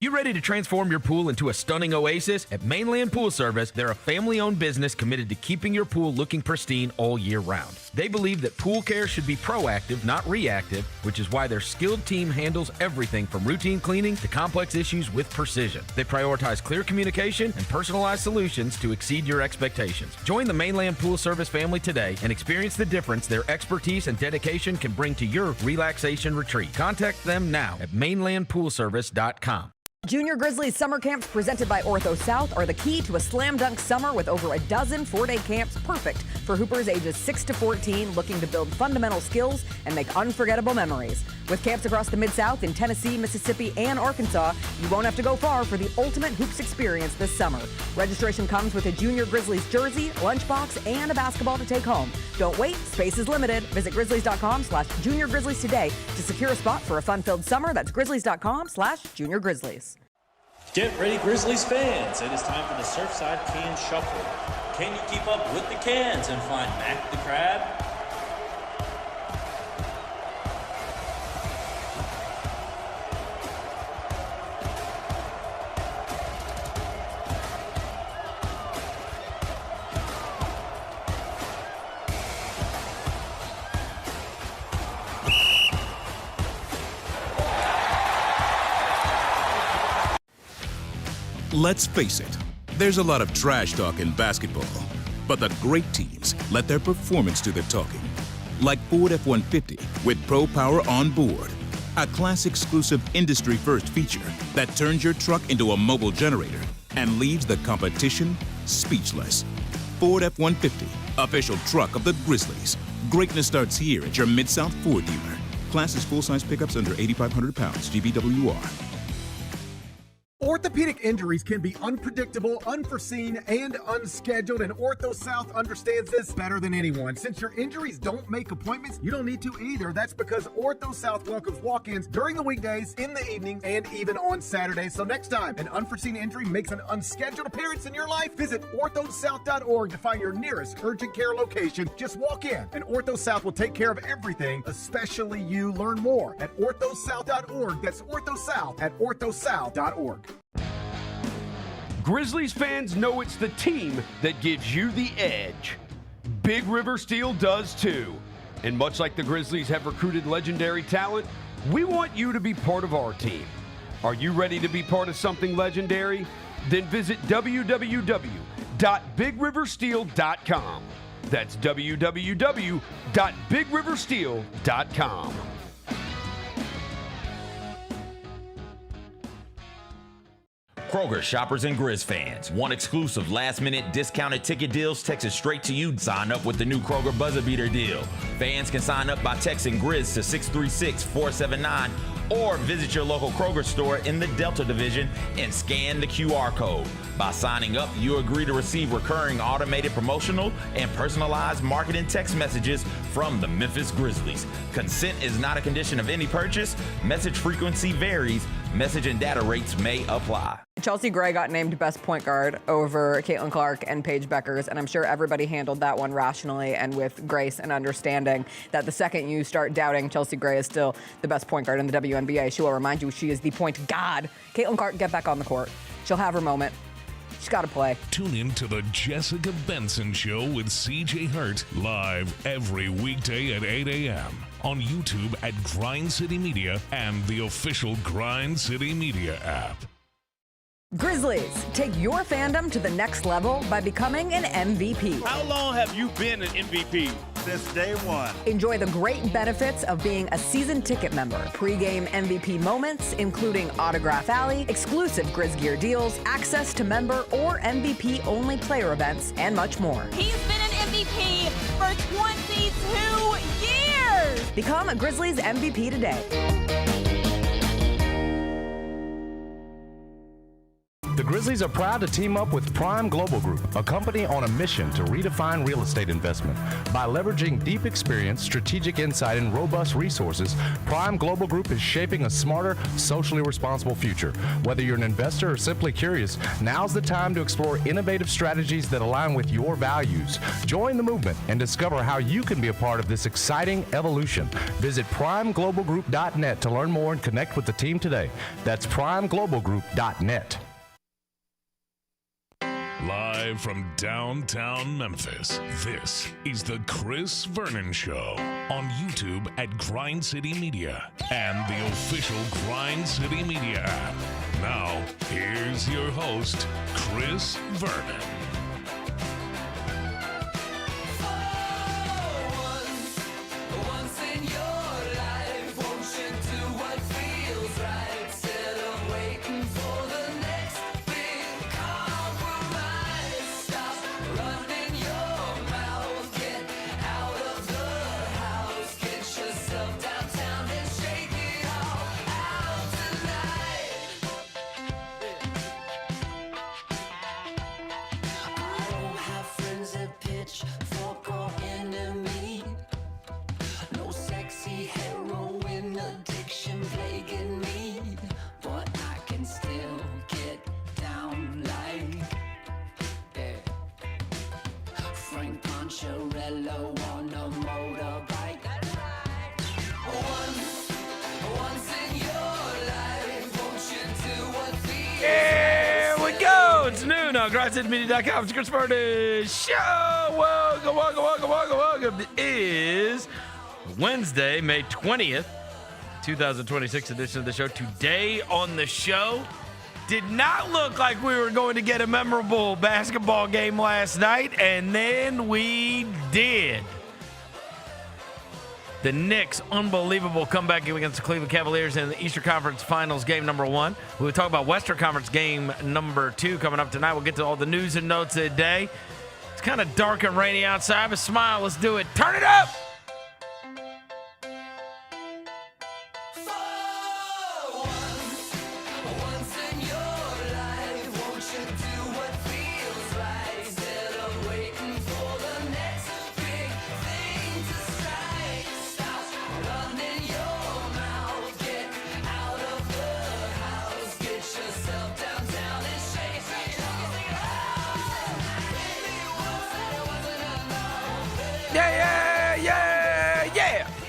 You ready to transform your pool into a stunning oasis? At Mainland Pool Service, they're a family-owned business committed to keeping your pool looking pristine all year round. They believe that pool care should be proactive, not reactive, which is why their skilled team handles everything from routine cleaning to complex issues with precision. They prioritize clear communication and personalized solutions to exceed your expectations. Join the Mainland Pool Service family today and experience the difference their expertise and dedication can bring to your relaxation retreat. Contact them now at mainlandpoolservice.com. Junior Grizzlies summer camps presented by Ortho South are the key to a slam dunk summer with over a dozen 4-day camps perfect for hoopers ages 6 to 14 looking to build fundamental skills and make unforgettable memories. With camps across the Mid-South in Tennessee, Mississippi, and Arkansas, you won't have to go far for the ultimate hoops experience this summer. Registration comes with a Junior Grizzlies jersey, lunchbox, and a basketball to take home. Don't wait, space is limited. Visit grizzlies.com/Junior Grizzlies today to secure a spot for a fun-filled summer. That's grizzlies.com/Junior Grizzlies. Get ready, Grizzlies fans. It is time for the Surfside Can Shuffle. Can you keep up with the cans and find Mac the Crab? Let's face it, there's a lot of trash talk in basketball, but the great teams let their performance do the talking. Like Ford F-150 with Pro Power on board, a class-exclusive industry-first feature that turns your truck into a mobile generator and leaves the competition speechless. Ford F-150, official truck of the Grizzlies. Greatness starts here at your Mid-South Ford dealer. Class is full-size pickups under 8,500 pounds, GVWR. Orthopedic injuries can be unpredictable, unforeseen, and unscheduled, and Ortho South understands this better than anyone. Since your injuries don't make appointments, you don't need to either. That's because Ortho South welcomes walk-ins during the weekdays, in the evenings, and even on Saturdays. So next time an unforeseen injury makes an unscheduled appearance in your life, visit orthosouth.org to find your nearest urgent care location. Just walk in, and Ortho South will take care of everything, especially you. Learn more at orthosouth.org. That's orthosouth at orthosouth.org. Grizzlies fans know it's the team that gives you the edge. Big River Steel does too. And much like the Grizzlies have recruited legendary talent, we want you to be part of our team. Are you ready to be part of something legendary? Then visit www.bigriversteel.com. That's www.bigriversteel.com. Kroger shoppers and Grizz fans. Want exclusive last-minute discounted ticket deals texted straight to you? Sign up with the new Kroger Buzzer Beater deal. Fans can sign up by texting Grizz to 636-479 or visit your local Kroger store in the Delta Division and scan the QR code. By signing up, you agree to receive recurring automated promotional and personalized marketing text messages from the Memphis Grizzlies. Consent is not a condition of any purchase. Message frequency varies. Message and data rates may apply. Chelsea Gray got named best point guard over Caitlin Clark and Paige Beckers, and I'm sure everybody handled that one rationally and with grace and understanding that the second you start doubting Chelsea Gray is still the best point guard in the WNBA, she will remind you she is the point god. Caitlin Clark, get back on the court. She'll have her moment. She's got to play. Tune in to the Jessica Benson Show with CJ Hurt, live every weekday at 8 a.m. on YouTube at Grind City Media and the official Grind City Media app. Grizzlies, take your fandom to the next level by becoming an MVP. How long have you been an MVP? Since day one. Enjoy the great benefits of being a season ticket member. Pre-game MVP moments, including Autograph Alley, exclusive Grizz gear deals, access to member or MVP-only player events, and much more. He's been an MVP for 22 years! Become a Grizzlies MVP today. The The Grizzlies are proud to team up with Prime Global Group, a company on a mission to redefine real estate investment. By leveraging deep experience, strategic insight, and robust resources, Prime Global Group is shaping a smarter, socially responsible future. Whether you're an investor or simply curious, now's the time to explore innovative strategies that align with your values. Join the movement and discover how you can be a part of this exciting evolution. Visit primeglobalgroup.net to learn more and connect with the team today. That's primeglobalgroup.net. Live from downtown Memphis, this is the Chris Vernon Show on YouTube at Grind City Media and the official Grind City Media app. Now, here's your host, Chris Vernon. GrindCityMedia.com. It's Chris Vernon Show. Welcome. It is Wednesday, May 20th, 2026 edition of the show. Today on the show, did not look like we were going to get a memorable basketball game last night, and then we did. The Knicks' unbelievable comeback game against the Cleveland Cavaliers in the Eastern Conference Finals game number 1. We'll talk about Western Conference game number 2 coming up tonight. We'll get to all the news and notes of the day. It's kind of dark and rainy outside, but smile. Let's do it. Turn it up!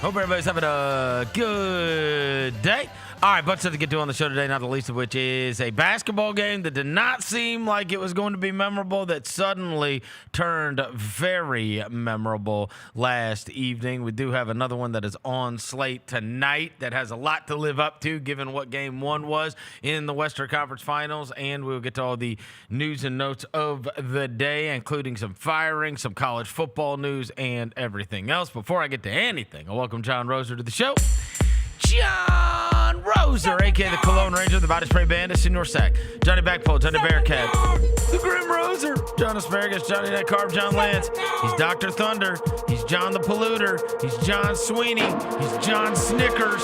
Hope everybody's having a good day. All right, bunch to get to on the show today, not the least of which is a basketball game that did not seem like it was going to be memorable that suddenly turned very memorable last evening. We do have another one that is on slate tonight that has a lot to live up to given what game 1 was in the Western Conference Finals, and we'll get to all the news and notes of the day, including some firing, some college football news, and everything else. Before I get to anything, I welcome John Roser to the show. John Roser, a.k.a. the Cologne Ranger, the Body Spray Bandit, Senior Sack, Johnny Backpole, Johnny Bearcat, the Grim Roser, John Asparagus, Johnny Net Carb, John Lance. He's Dr. Thunder. He's John the Polluter. He's John Sweeney. He's John Snickers.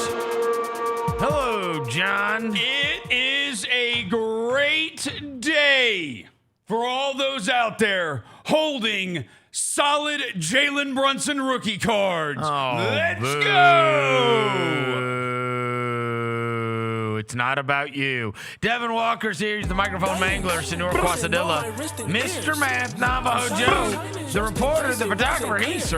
Hello, John. It is a great day for all those out there holding solid Jalen Brunson rookie cards. Oh, let's boo. go! It's not about you. Devin Walker's here. He's the microphone mangler, Senor Quasadilla. Mr. Math, Navajo Joe. The reporter, the photographer, he's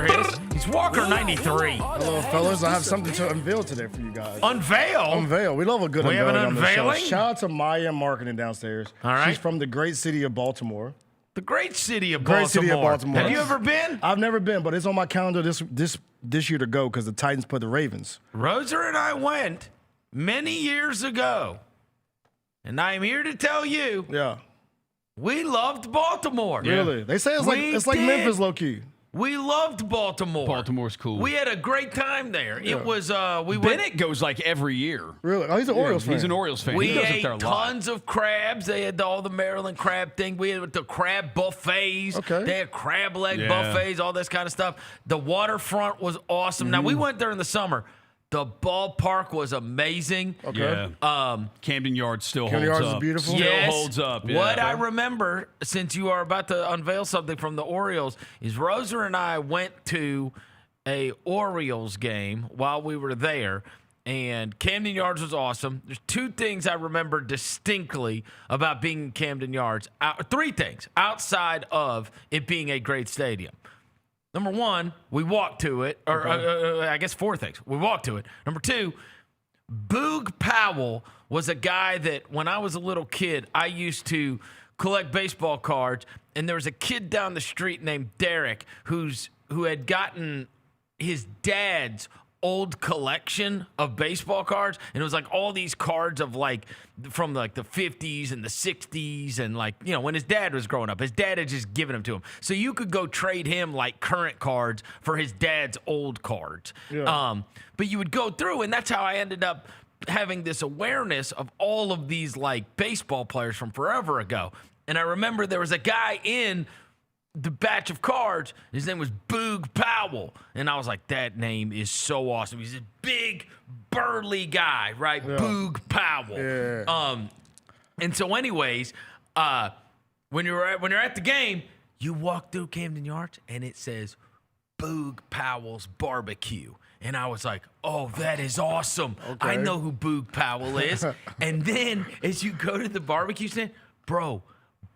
Walker 93. Hello, fellas. I have something to unveil today for you guys. Unveil? Unveil. We love a good we unveiling have an on the show. unveiling? Shout out to Maya Marketing downstairs. All right. She's from the great city of Baltimore. The great city of Great Baltimore. city of Baltimore. Have you ever been? I've never been, but it's on my calendar this year to go because the Titans put the Ravens. Roser and I went many years ago, and I am here to tell you, we loved Baltimore. Really? They say it's like Memphis, low key. We loved Baltimore. Baltimore's cool. We had a great time there. Yeah. It was Bennett goes like every year. Really? Oh, he's an Orioles fan. He's an Orioles fan. We he goes ate up there a lot. tons of crabs. They had all the Maryland crab thing. We had the crab buffets. Okay. They had crab leg buffets, all this kind of stuff. The waterfront was awesome. Now, we went there in the summer. The ballpark was amazing. Okay. Yeah. Camden Yards still Camden holds Yards up. is beautiful. Yes. Still holds up. Yeah. What I remember, since you are about to unveil something from the Orioles, is Roser and I went to a Orioles game while we were there, and Camden Yards was awesome. There's two things I remember distinctly about being in Camden Yards. Three things outside of it being a great stadium. Number one, we walked to it, or I guess four things. We walked to it. Number two, Boog Powell was a guy that when I was a little kid, I used to collect baseball cards, and there was a kid down the street named Derek who had gotten his dad's old collection of baseball cards, and it was like all these cards of like from like the 50s and the 60s, and like, you know, when his dad was growing up, his dad had just given them to him, so you could go trade him like current cards for his dad's old cards. But you would go through, and that's how I ended up having this awareness of all of these like baseball players from forever ago. And I remember there was a guy in the batch of cards, his name was Boog Powell, and I was like, that name is so awesome. He's a big, burly guy, right? Yeah. Boog Powell. Yeah. And so anyways, when you're at the game, you walk through Camden Yards, and it says Boog Powell's Barbecue. And I was like, oh, that is awesome. Okay. I know who Boog Powell is. And then as you go to the barbecue stand, bro,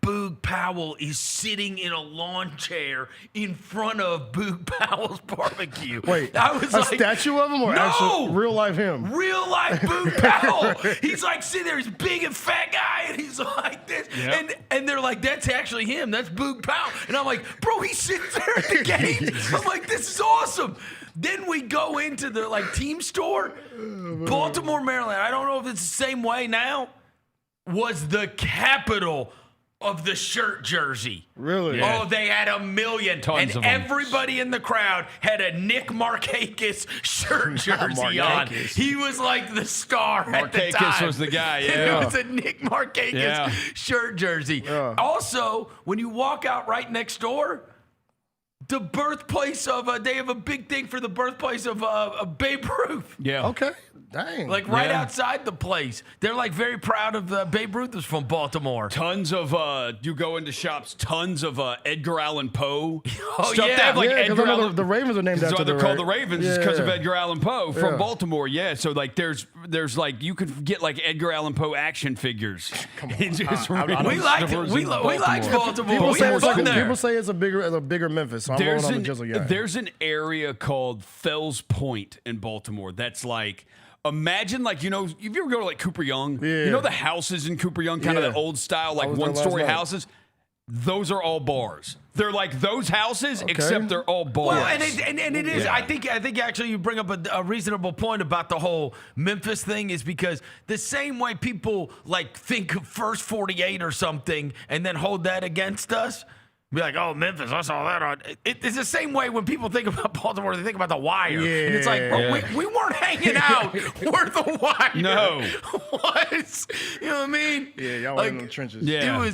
Boog Powell is sitting in a lawn chair in front of Boog Powell's barbecue. Wait, I was a like, statue of him or actual real life him? Real life Boog Powell. He's like sitting there, he's big and fat guy, and he's like this. Yep. And they're like, that's actually him. That's Boog Powell. And I'm like, bro, he sits there at the game. I'm like, this is awesome. Then we go into the like team store. Baltimore, Maryland, I don't know if it's the same way now, was the capital of the shirt jersey. Really? Yeah. Oh, they had 1 million. Tons and of them. Everybody in the crowd had a Nick Markakis shirt jersey on. He was like the star at the time. Markakis was the guy, yeah. It was a Nick Markakis shirt jersey. Yeah. Also, when you walk out right next door, the birthplace of, they have a big thing for the birthplace of Babe Ruth. Yeah. Okay. Dang. Like right outside the place. They're like very proud of Babe Ruth was from Baltimore. Tons of, you go into shops, tons of Edgar Allan Poe stuff. They have like Edgar Allan. The Ravens are named after they're called the Ravens because of Edgar Allan Poe from Baltimore. Yeah. So like there's like you could get like Edgar Allan Poe action figures. Come on. We liked it. We liked Baltimore. People say it's a bigger Memphis. So I'm rolling on the Jizzle guy. There's an area called Fells Point in Baltimore that's like, imagine, like, you know, if you ever go to like Cooper Young, you know the houses in Cooper Young, kind of the old style, like one-story houses? Those are all bars. They're like those houses, except they're all bars. Well, and it is. Yeah. I think actually you bring up a reasonable point about the whole Memphis thing, is because the same way people like think of First 48 or something and then hold that against us. Be like, oh, Memphis, I saw that on. It's the same way when people think about Baltimore, they think about The Wire. Yeah, and it's like, bro, we weren't hanging out. We're The Wire. No. What? You know what I mean? Yeah, y'all were in the trenches. Yeah.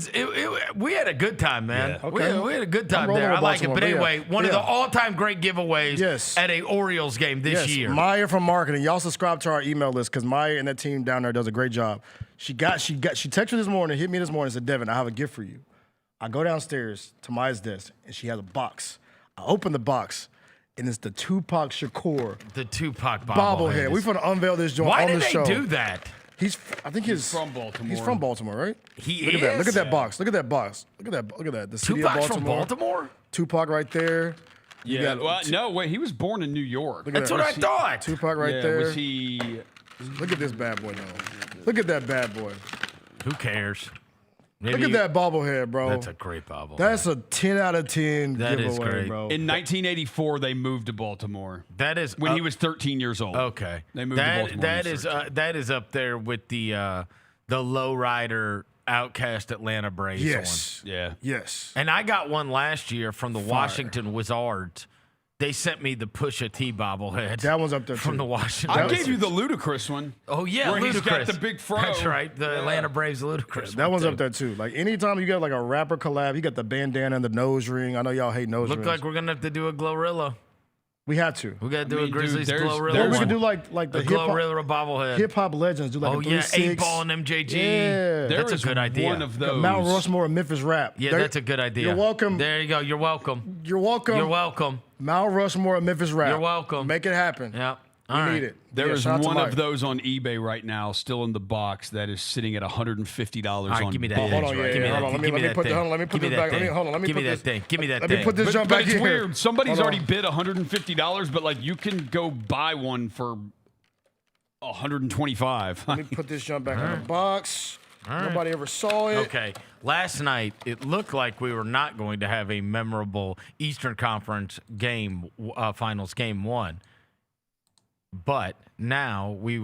We had a good time, man. Yeah. Okay. We had a good time there. I like it. But anyway, one of the all-time great giveaways at a Orioles game this year. Maya from marketing. Y'all subscribe to our email list because Maya and that team down there does a great job. She texted me this morning, hit me this morning, and said, Devin, I have a gift for you. I go downstairs to Maya's desk, and she has a box. I open the box, and it's the Tupac Shakur. The Tupac bobblehead. We're going to unveil this joint on the show. Why did they do that? He's from Baltimore. He's from Baltimore, right? Look at that box. Look at that box. Look at that. The city Tupac's of Baltimore. from Baltimore? Tupac right there. Yeah. No, wait. He was born in New York. That's what I thought. Tupac right there. Was he? Look at this bad boy, though. Look at that bad boy. Who cares? Look at that bobblehead, bro. That's a great bobblehead. That's a 10 out of 10 that giveaway, is great. bro. In 1984, they moved to Baltimore. That is when he was 13 years old. Okay, they moved to Baltimore. That is up there with the lowrider outcast Atlanta Braves one. Yeah. Yes. And I got one last year from the Washington Wizards. They sent me the Pusha T bobblehead. That one's up there from too. the Washington. I gave you the Ludacris one. Oh yeah, where Ludacris. He's got the big fro. That's right. The Atlanta Braves Ludacris. That one's up there too. Like anytime you got like a rapper collab, you got the bandana and the nose ring. I know y'all hate nose rings. Look like we're gonna have to do a Glorilla. We have to. We got to do a Grizzlies dude, Glorilla. Or we one. could do like the Glorilla bobblehead. hip hop legends. Do like a 3-6. 8-ball and MJG. Yeah. That's a good idea. One of those. Mount Rushmore and Memphis rap. Yeah, that's a good idea. You're welcome. There you go. You're welcome. You're welcome. You're welcome. Mount Rushmore and Memphis rap. You're welcome. Make it happen. Yeah. We need it. There is shout out to one Mike. of those on eBay right now, still in the box, that is sitting at $150 on give me that. Bulls Hold on, right yeah, now. hold on. Let me put this back. Let me Give put me that this. thing. Give me that Let thing. me put this jump But back it's in here. weird. Somebody's Hold on. already bid $150, but like you can go buy one for $125. Let me put this jump back in the box. Nobody ever saw it. Okay. Last night, it looked like we were not going to have a memorable Eastern Conference game, Finals Game 1. But now we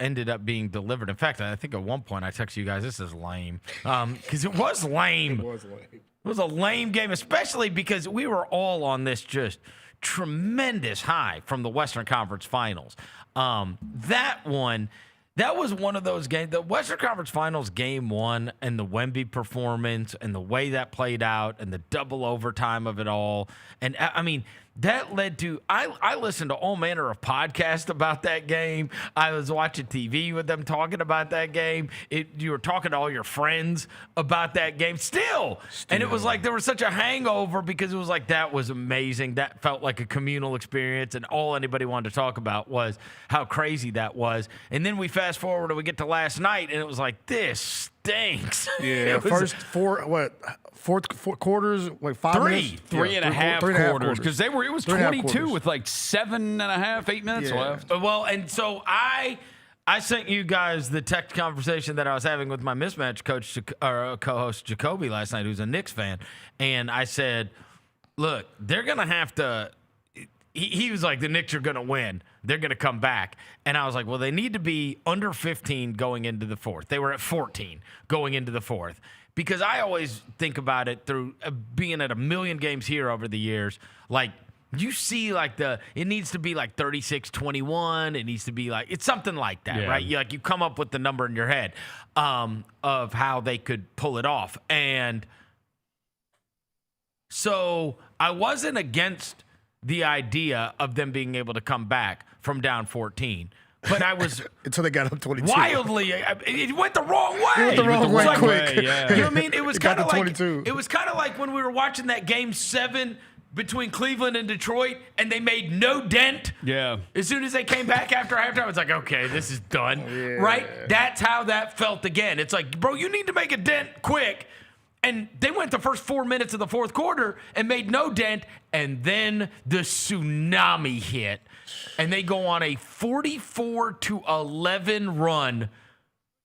ended up being delivered. In fact, I think at one point I texted you guys, this is lame. Because it was lame. It was lame. It was a lame game, especially because we were all on this just tremendous high from the Western Conference Finals. That was one of those games. The Western Conference Finals Game 1 and the Wemby performance and the way that played out and the double overtime of it all. And, I mean, that led to I listened to all manner of podcasts about that game. I was watching TV with them talking about that game. You were talking to all your friends about that game still. And it was like there was such a hangover because it was like that was amazing. That felt like a communal experience, and all anybody wanted to talk about was how crazy that was. And then we fast forward and we get to last night, and it was like, this stinks. Yeah, first fourth quarters, like 5 minutes? Three and a half quarters. Because it was 22 with like 7.5, 8 minutes left. Well, and so I sent you guys the text conversation that I was having with my mismatch coach or co-host Jacoby last night, who's a Knicks fan, and I said, "Look, they're gonna have to." He was like, "The Knicks are gonna win. They're gonna come back," and I was like, "Well, they need to be under 15 going into the fourth. They were at 14 going into the fourth." Because I always think about it through being at a million games here over the years. Like, you see, like, it needs to be like 36-21. It needs to be like, it's something like that, right? You come up with the number in your head of how they could pull it off. And so I wasn't against the idea of them being able to come back from down 14. But I was until they got up 22. Wildly, it went the wrong way. It went the wrong way quick. Yeah. You know what I mean? It was kind of like 22. It was kind of like when we were watching that Game 7 between Cleveland and Detroit, and they made no dent. Yeah. As soon as they came back after halftime, it's like, okay, this is done. Right? That's how that felt again. It's like, bro, you need to make a dent quick. And they went the first 4 minutes of the fourth quarter and made no dent, and then the tsunami hit. And they go on a 44-11 run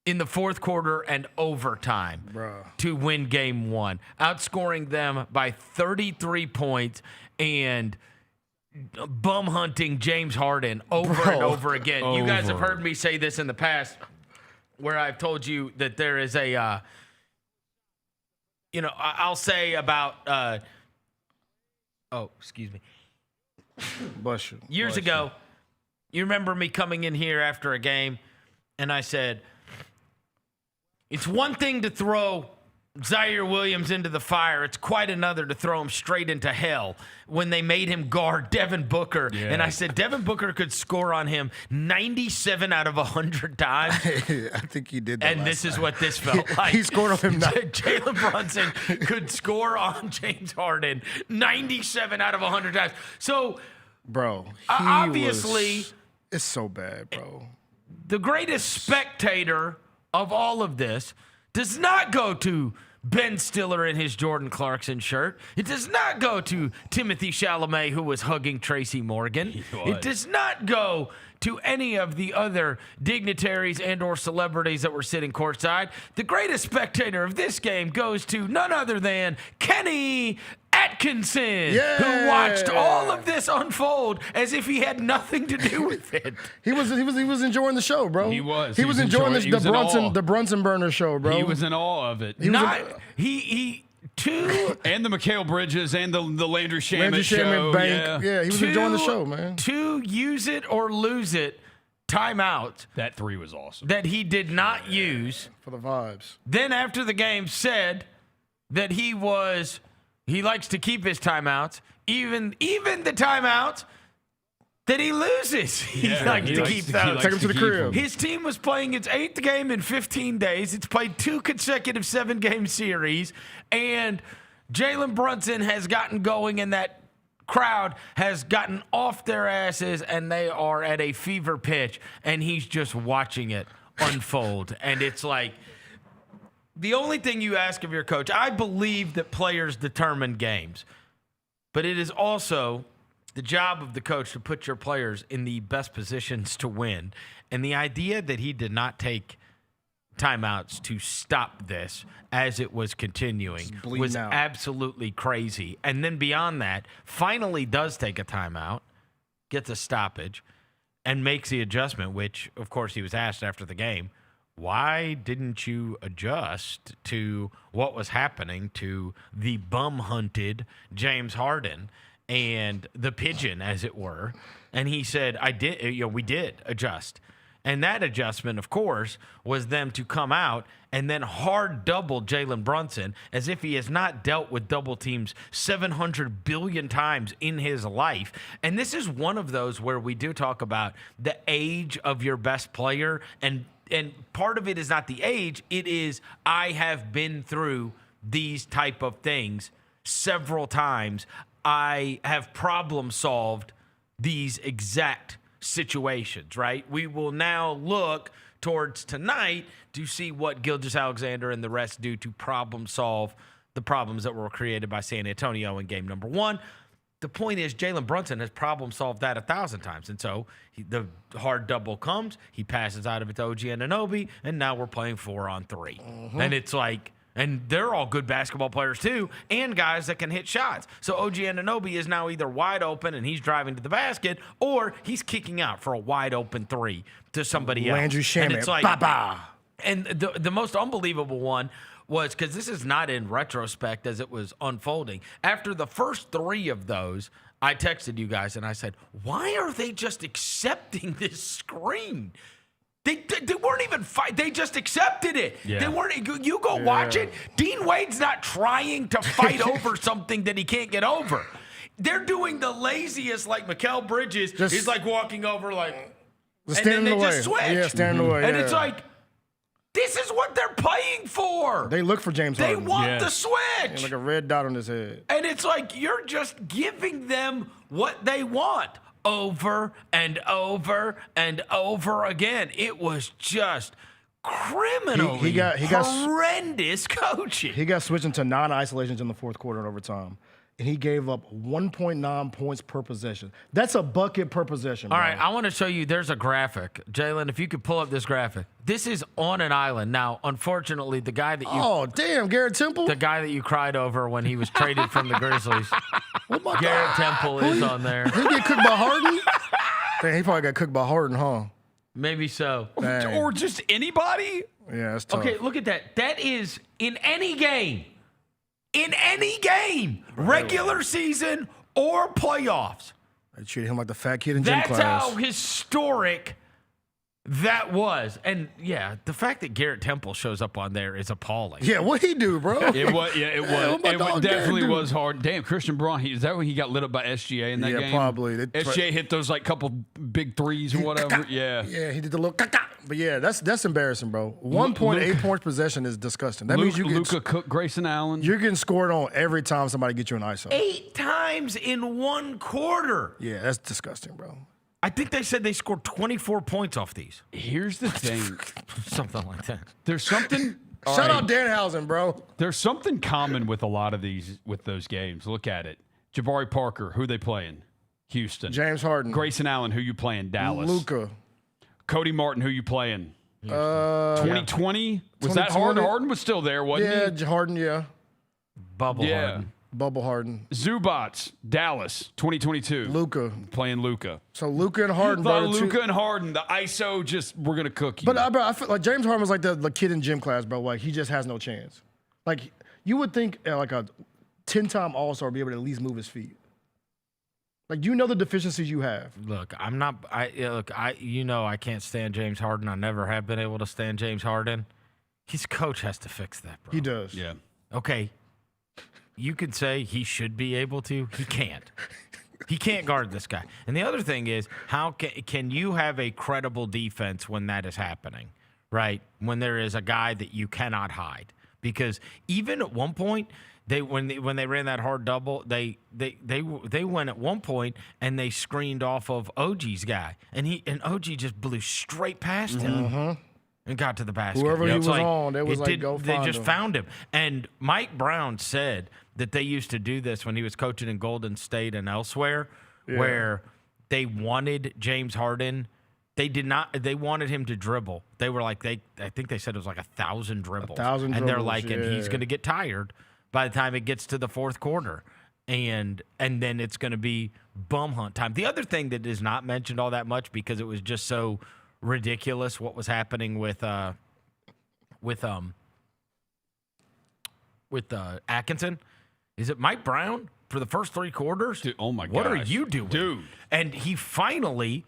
in the fourth quarter and overtime to win Game 1, outscoring them by 33 points and bum hunting James Harden over and over again. You guys have heard me say this in the past, where I've told you that there is a, I'll say about, excuse me. Bless you. Years ago, you remember me coming in here after a game, and I said, it's one thing to throw Zaire Williams into the fire. It's quite another to throw him straight into hell when they made him guard Devin Booker. Yeah. And I said, Devin Booker could score on him 97 out of 100 times. I think he did that. And this is what this felt like. He scored on him. Jalen Brunson could score on James Harden 97 out of 100 times. So, bro, obviously, it's so bad, bro. The greatest spectator of all of this does not go to Ben Stiller in his Jordan Clarkson shirt. It does not go to Timothy Chalamet, who was hugging Tracy Morgan. It does not go to any of the other dignitaries and or celebrities that were sitting courtside. The greatest spectator of this game goes to none other than Kenny Atkinson, who watched all of this unfold as if he had nothing to do with it. He was enjoying the show, bro. He was. He was enjoying the Brunson Burner show, bro. He was in awe of it. And the Mikal Bridges and the Landry Shamet show. Bank. Yeah, he was enjoying the show, man. Two use it or lose it timeouts. That three was awesome. That he did not use. For the vibes. Then after the game said that he likes to keep his timeouts. Even the timeouts that he loses. He Yeah, likes he to likes keep to- those. he likes Take him to to the keep crib. them. His team was playing its 8th game in 15 days. It's played 2 consecutive 7-game series. And Jalen Brunson has gotten going, and that crowd has gotten off their asses, and they are at a fever pitch. And he's just watching it unfold. And it's like, the only thing you ask of your coach, I believe that players determine games. But it is also the job of the coach to put your players in the best positions to win. And the idea that he did not take timeouts to stop this as it was continuing was out. absolutely crazy. And then beyond that, finally does take a timeout, gets a stoppage, and makes the adjustment, which, of course, he was asked after the game, why didn't you adjust to what was happening to the bum-hunted James Harden and the pigeon, as it were? And he said, we did adjust. And that adjustment, of course, was them to come out and then hard double Jalen Brunson as if he has not dealt with double teams 700 billion times in his life. And this is one of those where we do talk about the age of your best player. And part of it is not the age. It is, I have been through these type of things several times. I have problem solved these exact situations, right? We will now look towards tonight to see what Gilgeous-Alexander and the rest do to problem solve the problems that were created by San Antonio in game number 1. The point is, Jalen Brunson has problem solved that 1,000 times. And so the hard double comes, he passes out of it to OG Anunoby, and now we're playing 4-on-3. And it's like, and they're all good basketball players too, and guys that can hit shots. So OG Anunoby is now either wide open and he's driving to the basket, or he's kicking out for a wide open 3 to somebody else. Landry Shamet, And it's like, ba-ba. and the most unbelievable one was, because this is not in retrospect as it was unfolding, after the first 3 of those, I texted you guys and I said, why are they just accepting this screen? They weren't even fight. They just accepted it. Yeah. They weren't. You go watch it. Dean Wade's not trying to fight over something that he can't get over. They're doing the laziest, like Mikal Bridges. He's like walking over, like, and then they just switch. Yeah, stand in the way. And yeah. it's like, this is what they're playing for. They look for James Harden. They want the switch. Yeah, like a red dot on his head. And it's like, you're just giving them what they want over and over and over again. It was just criminally He got horrendous coaching. He got switched into non-isolations in the fourth quarter and overtime. And he gave up 1.9 points per possession. That's a bucket per possession. All bro. right, I want to show you. There's a graphic. Jalen, if you could pull up this graphic. This is on an island. Now, unfortunately, the guy that you... Oh, damn, Garrett Temple? The guy that you cried over when he was traded from the Grizzlies. Oh, my Garrett God. Temple is on there. He get cooked by Harden? Dang, he probably got cooked by Harden, huh? Maybe so. Dang. Or just anybody? Yeah, that's tough. Okay, look at that. That is in any game. In any game. Regular season or playoffs. They treated him like the fat kid in gym That's class. how historic that was. And yeah, the fact that Garrett Temple shows up on there is appalling. Yeah, what'd he do, bro? It was. Yeah, it was. what my It dog definitely Garrett do? was hard. Damn, Christian Braun. Is that when he got lit up by SGA in that game? Yeah, probably. SGA hit those like couple big threes or whatever. Yeah. Yeah, he did the little caca. But yeah, that's embarrassing, bro. 1.8 points possession is disgusting. That means you get Luka Cook, Grayson Allen. you're getting scored on every time somebody gets you an ISO. 8 times in 1 quarter. Yeah, that's disgusting, bro. I think they said they scored 24 points off these. Here's the thing. Something like that. There's something. Shout out Danhausen, bro. There's something common with a lot of these, with those games. Look at it. Jabari Parker, who they playing? Houston. James Harden. Grayson Allen, who you playing? Dallas. Luka. Cody Martin, who you playing? 2020? Was that 2020? Harden? Harden was still there, wasn't Yeah, Harden, yeah. Bubble Yeah. Harden. Bubble Harden. he? Zubats, Dallas, 2022. Luka. Playing Luka. So Luka and Harden, bro. the two- Luka and Harden, the ISO we're going to cook you. But bro, I feel like James Harden was like the kid in gym class, bro. Like, he just has no chance. Like, you would think like a 10-time All-Star would be able to at least move his feet. Like, you know the deficiencies you have. Look, I can't stand James Harden. I never have been able to stand James Harden. His coach has to fix that, bro. He does. Yeah. Okay. You could say he should be able to. He can't. He can't guard this guy. And the other thing is, how can you have a credible defense when that is happening, right? When there is a guy that you cannot hide. Because even at one point, when they ran that hard double, they went at one point and they screened off of OG's guy, and OG just blew straight past him and got to the basket. Whoever he was like, on, they was like, go find him. They just found him. And Mike Brown said that they used to do this when he was coaching in Golden State and elsewhere, where they wanted James Harden. They did not. They wanted him to dribble. They were like, I think they said it was like 1,000 dribbles. 1,000 and they're dribbles, like, and he's going to get tired by the time it gets to the fourth quarter, and then it's going to be bum hunt time. The other thing that is not mentioned all that much because it was just so ridiculous what was happening with Atkinson is it Mike Brown for the first three quarters. Dude, oh my god! What are you doing, dude? And he finally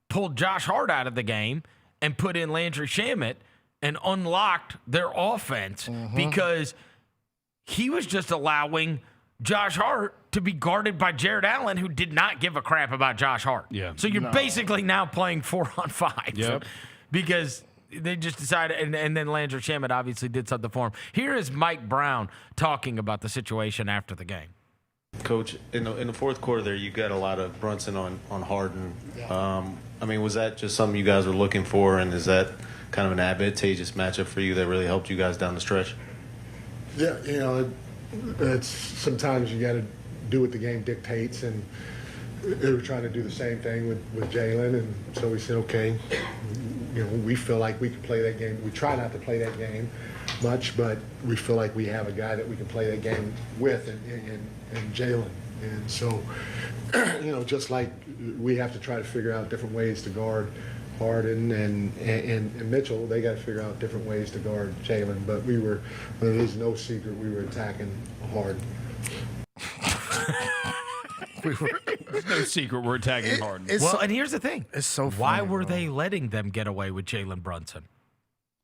pulled Josh Hart out of the game and put in Landry Shamet and unlocked their offense because he was just allowing Josh Hart to be guarded by Jared Allen, who did not give a crap about Josh Hart. Yeah. So you're basically now playing 4-on-5. Yep. Because they just decided, and then Landry Shamet obviously did something for him. Here is Mike Brown talking about the situation after the game. Coach, in the fourth quarter there, you got a lot of Brunson on Harden. I mean, was that just something you guys were looking for, and is that kind of an advantageous matchup for you that really helped you guys down the stretch? Yeah, it's sometimes you got to do what the game dictates, and they were trying to do the same thing with Jaylon, and so we said, okay, we feel like we can play that game. We try not to play that game much, but we feel like we have a guy that we can play that game with, and Jaylon. And so, just like we have to try to figure out different ways to guard Harden and Mitchell, they got to figure out different ways to guard Jaylon. But it is no secret we were attacking Harden. It's no secret we're attacking Harden. And here's the thing. It's so funny, why were they letting them get away with Jalen Brunson?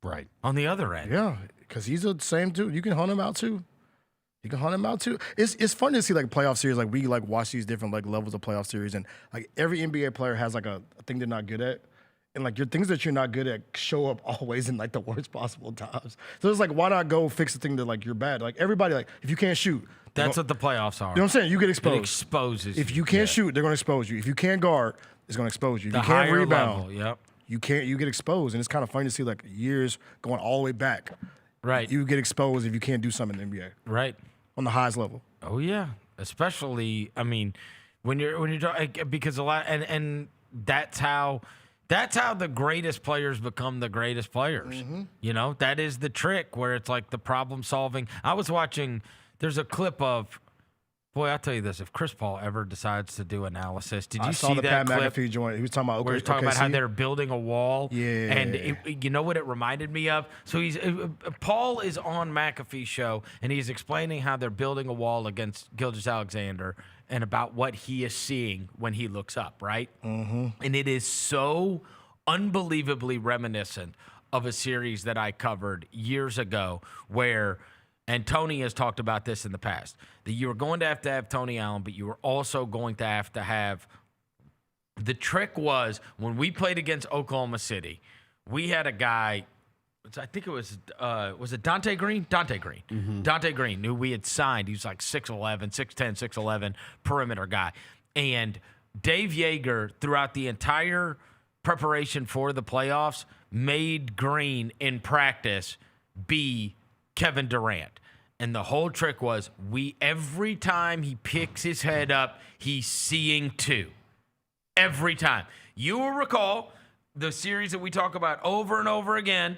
Right. On the other end. Yeah, because he's the same dude. You can hunt him out too. It's fun to see like playoff series. Like we like watch these different like levels of playoff series, and like every NBA player has like a thing they're not good at, and like your things that you're not good at show up always in like the worst possible times. So it's like, why not go fix the thing that like you're bad? Like everybody, like if you can't shoot, that's what the playoffs are. You know what I'm saying? You get exposed. It exposes. If you can't shoot, they're going to expose you. If you can't guard, it's going to expose you. If the you can't higher rebound, level, you get exposed, and it's kind of funny to see like years going all the way back. Right. You get exposed if you can't do something in the NBA. Right. On the highest level. Oh yeah, especially when you're talking, because a lot and that's how the greatest players become the greatest players. That is the trick where it's like the problem solving. I was watching. There's a clip of. Boy, I'll tell you this: if Chris Paul ever decides to do analysis, did you see that Pat clip? McAfee joint. He was talking about where he's talking about how they're building a wall. Yeah, and you know what it reminded me of? So Paul is on McAfee's show, and he's explaining how they're building a wall against Gilgeous-Alexander, and about what he is seeing when he looks up. Right, and it is so unbelievably reminiscent of a series that I covered years ago, where. And Tony has talked about this in the past, that you were going to have Tony Allen, but you were also going to have the trick was when we played against Oklahoma City, we had a guy, I think it was it Dante Green? Dante Green. Dante Green, who we had signed. He was like 6'11", 6'10", 6'11", perimeter guy. And Dave Yeager, throughout the entire preparation for the playoffs, made Green in practice be Kevin Durant. And the whole trick was every time he picks his head up, he's seeing two. Every time. You will recall the series that we talk about over and over again,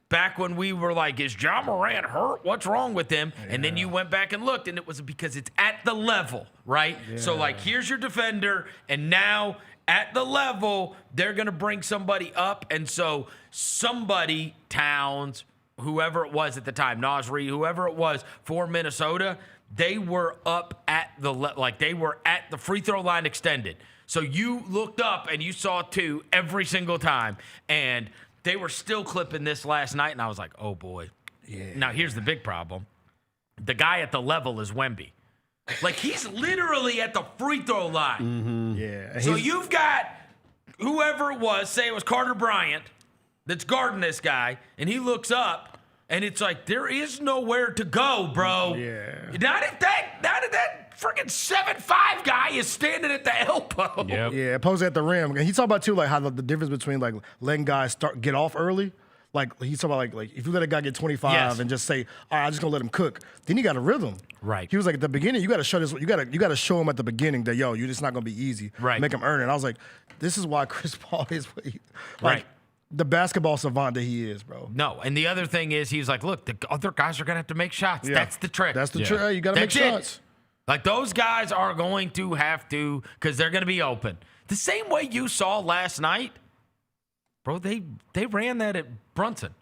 back when we were like, is Ja Morant hurt? What's wrong with him? Yeah. And then you went back and looked, and it was because it's at the level, right? Yeah. So, like, here's your defender, and now at the level, they're going to bring somebody up. And so somebody, Towns, whoever it was at the time, Nasri, whoever it was for Minnesota, they were up at they were at the free throw line extended. So you looked up and you saw two every single time. And they were still clipping this last night, and I was like, oh, boy. Yeah. Now, here's the big problem. The guy at the level is Wemby. Like, he's literally at the free throw line. Yeah. So you've got whoever it was, say it was Carter Bryant, that's guarding this guy, and he looks up, and it's like, there is nowhere to go, bro. Yeah. Not if that freaking 7'5" guy is standing at the elbow. Yep. Yeah, posing at the rim. And he talked about, too, like, how the difference between, like, letting guys get off early. Like, he's talking about, like if you let a guy get 25 and just say, all right, I'm just going to let him cook, then you got a rhythm. Right. He was like, at the beginning, you got to show this. You got to show him at the beginning that, yo, it's not going to be easy. Right. Make him earn it. And I was like, this is why Chris Paul is what he, Right. the basketball savant that he is, bro. No, and the other thing is, he's like, look, the other guys are going to have to make shots. Yeah. That's the trick. That's the trick. You got to make shots. Like, those guys are going to have to, because they're going to be open. The same way you saw last night, bro, they ran that at Brunson.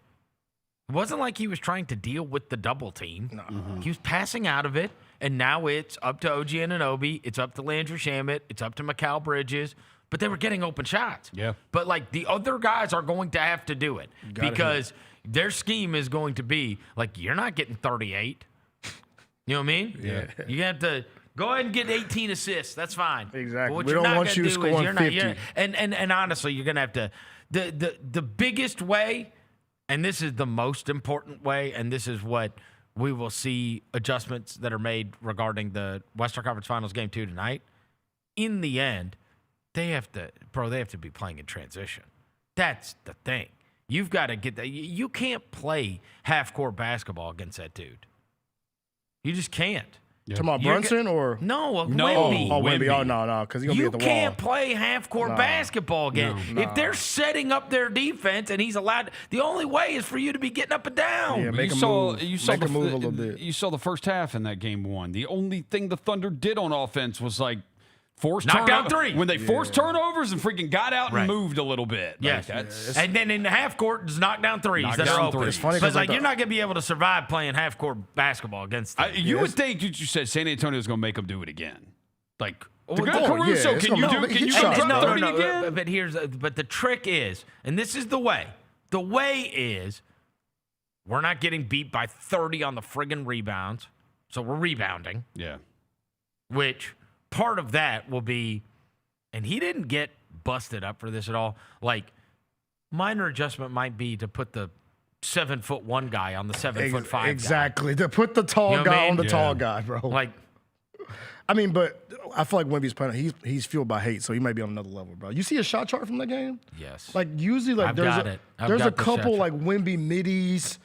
It wasn't like he was trying to deal with the double team. No. He was passing out of it, and now it's up to OG Anunoby. It's up to Landry Shamet. It's up to Mikal Bridges. But they were getting open shots. Yeah. But, like, the other guys are going to have to do it because their scheme is going to be, like, you're not getting 38. You know what I mean? Yeah. You have to go ahead and get 18 assists. That's fine. Exactly. But what We you're don't not want gonna you do scoring is 50. and honestly, you're going to have to the biggest way, and this is the most important way, and this is what we will see adjustments that are made regarding the Western Conference Finals Game 2 tonight. In the end, they have to be playing in transition. That's the thing. You've got to get that. You can't play half-court basketball against that dude. You just can't. Talking about Brunson or? No, Wemby. Wemby. Oh, Wemby. Oh, no, because he's going to be at the wall. You can't play half-court basketball again. No. If they're setting up their defense and he's allowed, the only way is for you to be getting up and down. Yeah, make you him saw, move. You saw Make the, him move a little bit. You saw the first half in that game 1. The only thing the Thunder did on offense was, like, force Knock down turnovers. three. When they forced turnovers and freaking got out and moved a little bit. Yes. Like, that's, and then in the half court, just knock down threes that are open. It's funny but because like, you're not going to be able to survive playing half court basketball against them. you would think you said San Antonio's going to make them do it again. Like, Well, Caruso, yeah, can you no, 30 again? But the trick is, and this is the way. The way is, we're not getting beat by 30 on the friggin' rebounds, so we're rebounding. Yeah. Which part of that will be, and he didn't get busted up for this at all. Like, minor adjustment might be to put the 7'1" guy on the 7'5" guy. Exactly. To put the tall guy on the tall guy, bro. Like, I mean, but I feel like Wemby's playing. He's fueled by hate, so he might be on another level, bro. You see a shot chart from that game? Yes. Like usually, like I've there's got a it. I've there's a got the shot couple chart. like Wemby middies.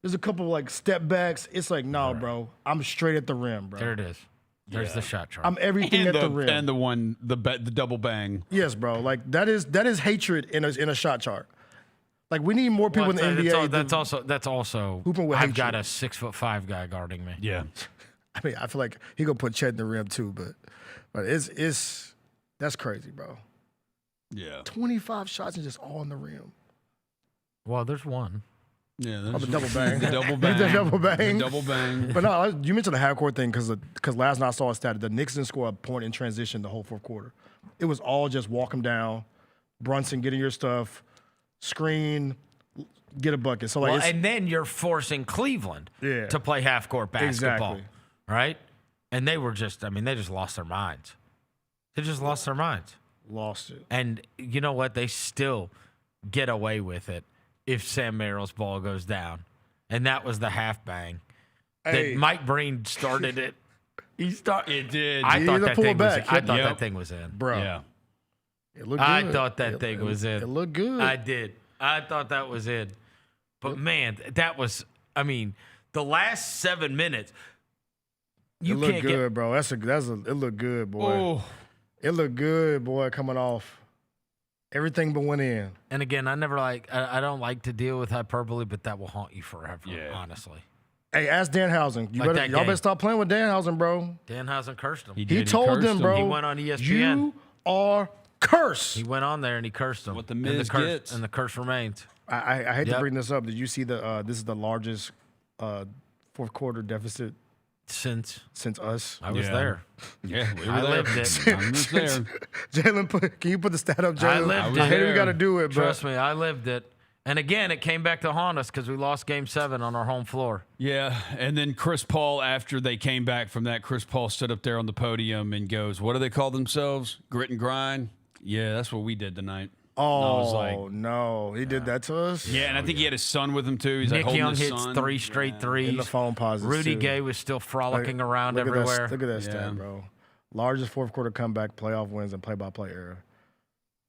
There's a couple like step backs. It's like, no, bro. I'm straight at the rim, bro. there it is. There's the shot chart. I'm everything at the rim. And the double bang. Yes, bro. Like that is hatred in a shot chart. Like we need more people in the NBA. That's also. Hooping with I've hatred. got a 6'5" guy guarding me. Yeah. I mean, I feel like he gonna put Chet in the rim too, but it's that's crazy, bro. Yeah. 25 shots and just all in the rim. Well, there's one. Yeah, the double bang. The double bang. The double bang. The double bang. But no, you mentioned the half court thing because last night I saw a stat. The Knicks didn't score a point in transition the whole fourth quarter. It was all just walk them down, Brunson getting your stuff, screen, get a bucket. So like, and then you're forcing Cleveland Yeah. to play half court basketball, Exactly. right? And they were just, they just lost their minds. They just lost their minds. Lost it. And you know what? They still get away with it if Sam Merrill's ball goes down. And that was the half bang. Hey. That Mike Breen started it. It did. I thought that thing was in. I thought Yep. that thing was in. Bro. Yeah. It looked good. I thought that thing was in. It looked good. I did. I thought that was in. But man, that was, the last 7 minutes, you it looked can't good, get. bro. It looked good, boy. Oh. It looked good, boy, coming off. Everything but went in. And again, I don't like to deal with hyperbole, but that will haunt you forever, honestly. Hey, ask Danhausen. Y'all better stop playing with Danhausen, bro. Danhausen cursed him. He told them, bro. He went on ESPN. You are cursed. He went on there and he cursed him. What the Miz gets. And the curse remains. I hate to bring this up. Did you see this is the largest fourth quarter deficit since us? I was there. Yeah, we were I there. lived it. I was there. Jalen, can you put the stat up, Jalen? I lived it. I hate we got to do it, but Trust me, I lived it. And again, it came back to haunt us because we lost Game 7 on our home floor. Yeah, and then Chris Paul, after they came back from that, Chris Paul stood up there on the podium and goes, what do they call themselves? Grit and grind? Yeah, that's what we did tonight. Oh, no. He did that to us? Yeah, and I think he had his son with him, too. He's Nick like Young his hits son. 3 straight threes. In the phone pauses, Rudy too. Gay was still frolicking around Look everywhere. Look at that stat, bro. Largest fourth quarter comeback, playoff wins, and play-by-play era.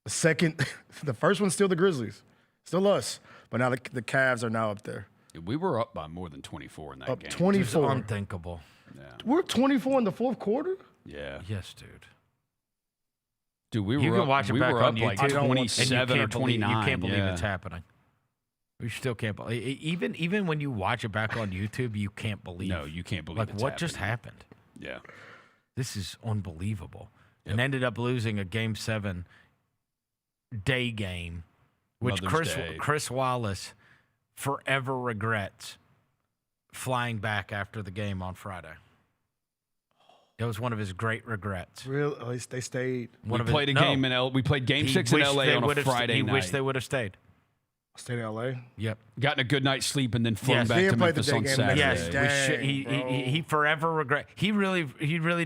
The first one's still the Grizzlies. Still us. But now the Cavs are now up there. We were up by more than 24 in that game. Up 24. It's unthinkable. Yeah. We're 24 in the fourth quarter? Yeah. Yes, dude. Dude, we You were can up, watch it we back were on up like YouTube. 27 or 29. You can't believe it's happening. We still can't believe. Even when you watch it back on YouTube, you can't believe. No, you can't believe Like it's what just happened? Yeah. This is unbelievable. And ended up losing a Game 7 day game, which Chris Wallace forever regrets flying back after the game on Friday. It was one of his great regrets. Really? At least they stayed. We played Game 6 in LA on a Friday night. He wished they would have stayed. Stayed in LA? Yep. Gotten a good night's sleep and then flown back to Memphis on Saturday. Yes, he forever regret. He really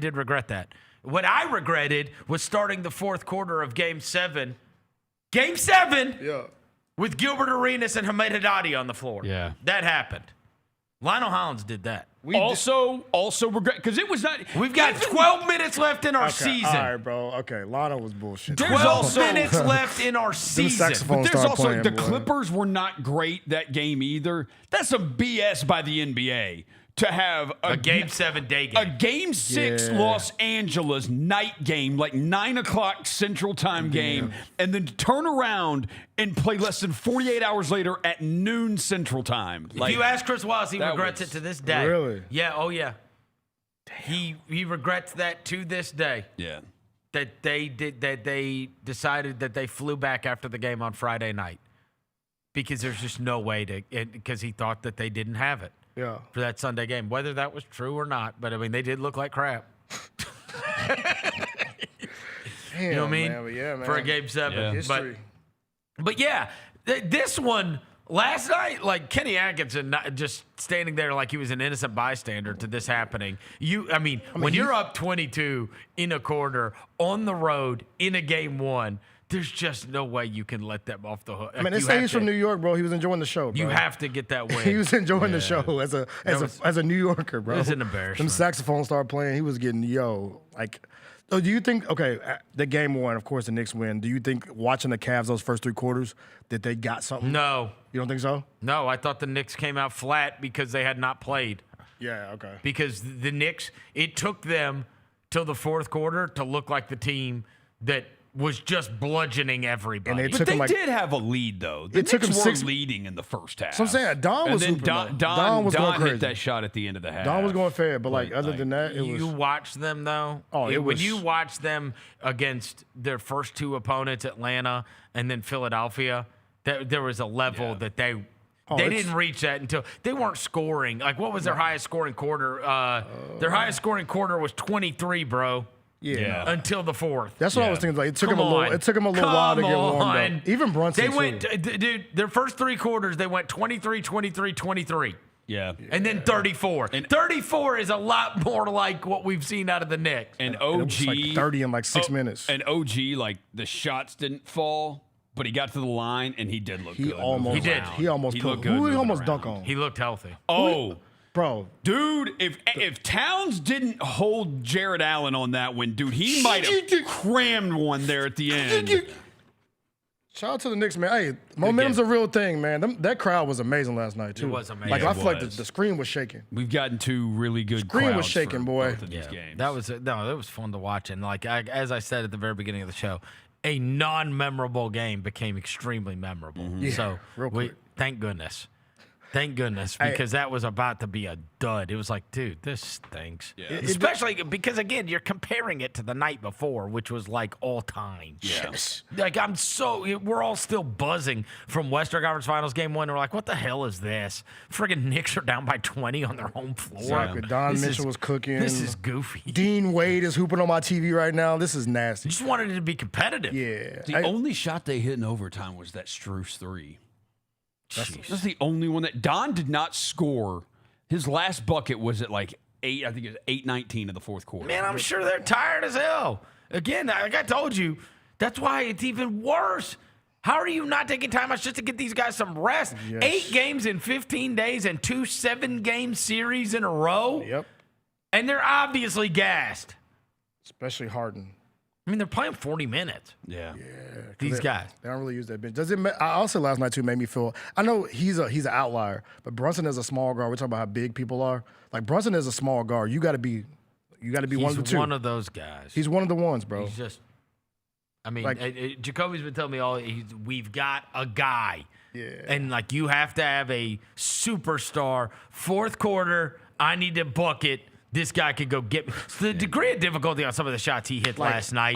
did regret that. What I regretted was starting the fourth quarter of Game 7. Game 7. Yeah. With Gilbert Arenas and Hamed Haddadi on the floor. Yeah. That happened. Lionel Hollins did that. Also regret because it was not. We've got 12 minutes left in our season. All right, bro. Okay, Lionel was bullshit. There's 12 minutes left in our season. But there's also the Clippers were not great that game either. That's some BS by the NBA to have a Game 7 day game. A Game 6 Los Angeles night game, like 9 o'clock Central Time game, and then turn around and play less than 48 hours later at noon Central Time. If you ask Chris Wallace, he regrets it to this day. Really? Yeah. Oh yeah. Damn. He regrets that to this day. Yeah. That they decided that they flew back after the game on Friday night because there's just no way because he thought that they didn't have it. Yeah. For that Sunday game, whether that was true or not, but I mean they did look like crap. Damn, you know what I mean? Man, yeah, man. For a Game 7. Yeah. History. But yeah, this one last night, like Kenny Atkinson just standing there like he was an innocent bystander to this happening. When you're up 22 in a quarter on the road in a Game 1, there's just no way you can let them off the hook. I mean, they say he's from New York, bro. He was enjoying the show, bro. You have to get that win. He was enjoying the show as a New Yorker, bro. It was an embarrassment. Them saxophones started playing. He was getting, like... So do you think, the Game 1, of course, the Knicks win. Do you think watching the Cavs those first 3 quarters that they got something? No. You don't think so? No, I thought the Knicks came out flat because they had not played. Yeah, okay. Because the Knicks, it took them till the fourth quarter to look like the team that was just bludgeoning everybody. But they did have a lead, though. The Knicks were leading in the first half. So I'm saying, Don was hooping, Don was going crazy. Hit that shot at the end of the half. Don was going fair, but other than that, it was... You watch them, though. When you watch them against their first 2 opponents, Atlanta and then Philadelphia, there was a level that they didn't reach that until they weren't scoring. Like, what was their highest scoring quarter? Their highest scoring quarter was 23, bro. Yeah. Until the fourth. That's what I was thinking. Like, it took him a little while to get warmed up. Even Brunson, dude, their first 3 quarters, they went 23, 23, 23. Yeah. And then 34. And 34 is a lot more like what we've seen out of the Knicks. And OG. It was like 30 in like 6 minutes. And OG, like, the shots didn't fall, but he got to the line, and he did look good. He did. He almost looked good. Who he almost dunked on? He looked healthy. Oh. Bro. Dude, if Towns didn't hold Jared Allen on that one, dude, he might have crammed one there at the end. Shout out to the Knicks, man. Hey, momentum's a real thing, man. That crowd was amazing last night, too. It was amazing. Like, I feel like the screen was shaking. We've gotten 2 really good screen was crowds shaking, boy. Both of these games. It was fun to watch. And like as I said at the very beginning of the show, a non-memorable game became extremely memorable. Mm-hmm. Yeah, So real quick. Thank goodness. Thank goodness, because that was about to be a dud. It was like, dude, this stinks. Yeah. Especially because, again, you're comparing it to the night before, which was like all time. Yes. Like, we're all still buzzing from Western Conference Finals Game 1. We're like, what the hell is this? Friggin' Knicks are down by 20 on their home floor. Exactly. Don Mitchell was cooking. This is goofy. Dean Wade is hooping on my TV right now. This is nasty. Just wanted it to be competitive. Yeah. The only shot they hit in overtime was that Strus 3. That's the only one that Don did not score. His last bucket was at like 8, I think it was 8:19 of the fourth quarter. Man, I'm sure they're tired as hell. Again, like I told you, that's why it's even worse. How are you not taking time out just to get these guys some rest? Yes. 8 games in 15 days and 2 7-game series in a row? Yep. And they're obviously gassed. Especially Harden. I mean, they're playing 40 minutes. Yeah. These guys. They don't really use that bench. Does it? I also last night too made me feel. I know he's an outlier, but Brunson is a small guard. We're talking about how big people are. Like Brunson is a small guard. You got to be one of the two. He's one of those guys. He's one of the ones, bro. He's just. I mean, Jacoby's been telling me we've got a guy. Yeah. And, like, you have to have a superstar. Fourth quarter, I need to book it. This guy could go get me. The degree of difficulty on some of the shots he hit last night.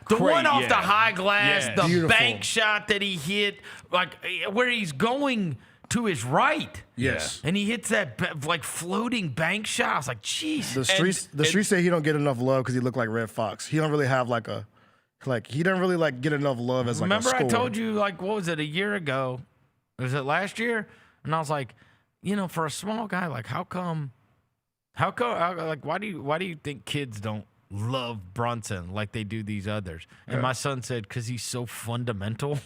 The one off the high glass, the Beautiful. bank shot that he hit, like, where he's going to his right. Yes. And he hits that, like, floating bank shot. I was like, jeez. The streets say he don't get enough love because he looked like Red Fox. He don't really have he doesn't really get enough love as like a scorer. Remember I told you, like, what was it, a year ago? Was it last year? And I was like, for a small guy, like, how come, like, why do you think kids don't love Brunson like they do these others? And my son said, because he's so fundamental.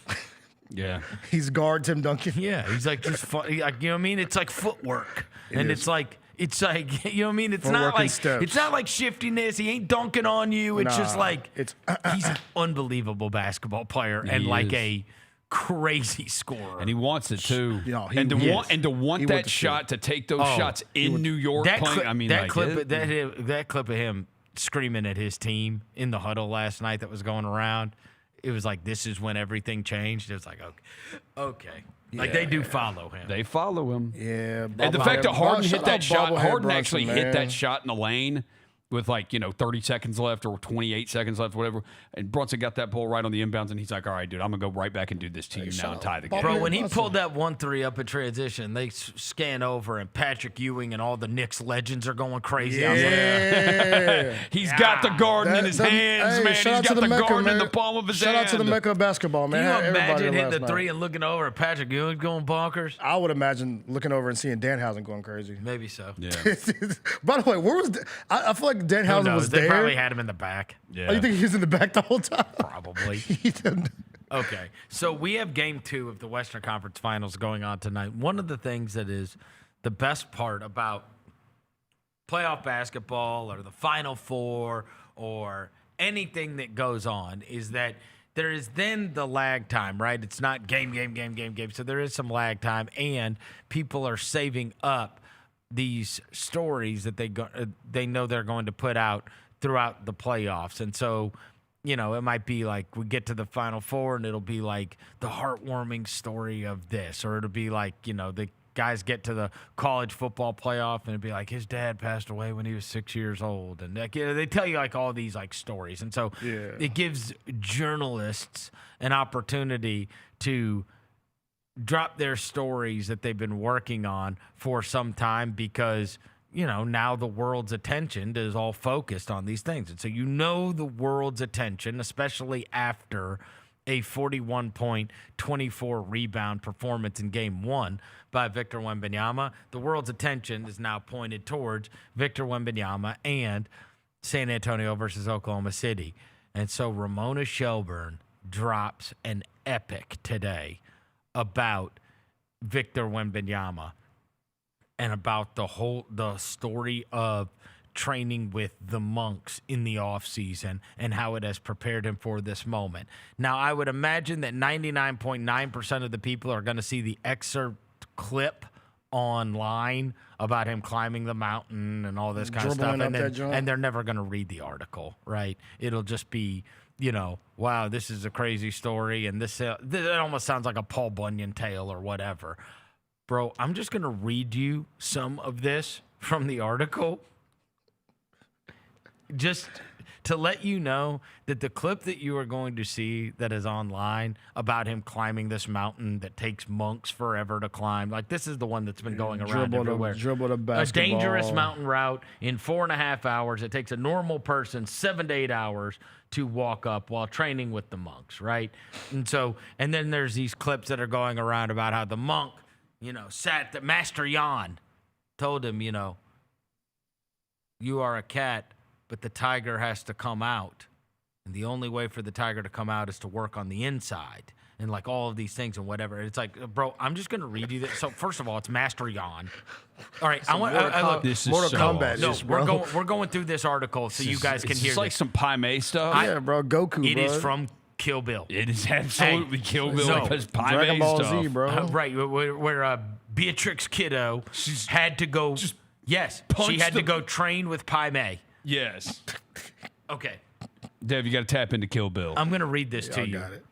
Yeah. He's guard Tim Duncan. Yeah, he's like just fun, like, you know what I mean? It's like footwork. It's like, you know what I mean? It's not like shiftiness. He ain't dunking on you. It's just like he's an unbelievable basketball player and like a crazy scorer. And he wants it too. And to want that shot, to take those shots in New York. That clip of him screaming at his team in the huddle last night that was going around. It was like, this is when everything changed. It was like, okay. Like, they do follow him. They follow him. Yeah. And the fact that Harden hit that shot, Harden actually hit that man. shot in the lane with 30 seconds left or 28 seconds left, whatever. And Brunson got that ball right on the inbounds, and he's like, all right, dude, I'm going to go right back and do this to you now and tie the game. Bro, when he pulled that 1-3 up in transition, they scan over, and Patrick Ewing and all the Knicks legends are going crazy. Yeah. He's got the garden in his hands, man. He's got the garden in the palm of his hand. Shout out to the Mecca of basketball, man. Can you imagine hitting the 3 and looking over at Patrick Ewing going bonkers? I would imagine looking over and seeing Danhausen going crazy. Maybe so. Yeah. By the way, where was I feel like Danhausen was there. They probably had him in the back. Yeah. Oh, you think he was in the back the whole time? Probably. Okay, so we have Game 2 of the Western Conference Finals going on tonight. One of the things that is the best part about playoff basketball or the Final Four or anything that goes on is that there is then the lag time, right? It's not game. So there is some lag time, and people are saving up these stories that they know they're going to put out throughout the playoffs. And so, it might be like we get to the Final Four and it'll be like the heartwarming story of this, or it'll be like, the guys get to the college football playoff and it'll be like his dad passed away when he was 6 years old. And they tell you like all these like stories. And so it gives journalists an opportunity to drop their stories that they've been working on for some time because, now the world's attention is all focused on these things. And so the world's attention, especially after a 41-point, 24-rebound performance in Game 1 by Victor Wembanyama, the world's attention is now pointed towards Victor Wembanyama and San Antonio versus Oklahoma City. And so Ramona Shelburne drops an epic today about Victor Wembanyama and about the story of training with the monks in the offseason and how it has prepared him for this moment. Now, I would imagine that 99.9% of the people are going to see the excerpt clip online about him climbing the mountain and all this kind of stuff, and they're never going to read the article, right? It'll just be, wow, this is a crazy story, and this almost sounds like a Paul Bunyan tale or whatever. Bro, I'm just going to read you some of this from the article just to let you know that the clip that you are going to see that is online about him climbing this mountain that takes monks forever to climb, like this is the one that's been going around everywhere. Dribble the basketball. A dangerous mountain route in 4.5 hours. It takes a normal person 7 to 8 hours to walk up while training with the monks, right? And then there's these clips that are going around about how the monk sat the Master Jan told him, you are a cat, but the tiger has to come out. And the only way for the tiger to come out is to work on the inside. And like all of these things and whatever. It's like, bro, I'm just going to read you this. So first of all, it's Master Jan. All right. This is Mortal so Kombat. awesome. No, we're going through this article so you guys can hear It's like this. some Pai Mei stuff. Yeah, bro. Goku, It bro. is from Kill Bill. It is absolutely Kill Bill. so, Because Pai Dragon Mei Ball stuff. Z, bro. Right. Where Beatrix Kiddo had to go. Yes. She punched had to the- go train with Pai Mei. Yes. Okay. Dev, you got to tap into Kill Bill. I'm going to read this to you. Got it.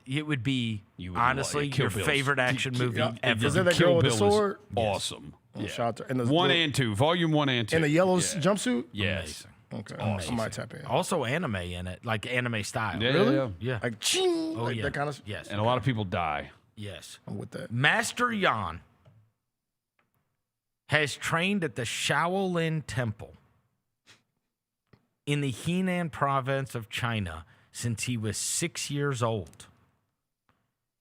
It would be, would honestly, like Kill your Bill's- favorite action movie ever. Is that that Kill girl with the Bill is sword? awesome. Yeah. Shout out to, and the, 1 and 2. Volume 1 and 2. in the yellow jumpsuit? Yes. Okay. I might tap in. Also anime in it, like anime style. Yeah, Really? yeah. Yeah. Like, ching, Oh, like yeah. that kind of. Yes. And a lot of people die. Yes. I'm with that. Master Jan has trained at the Shaolin Temple in the Henan province of China since he was 6 years old.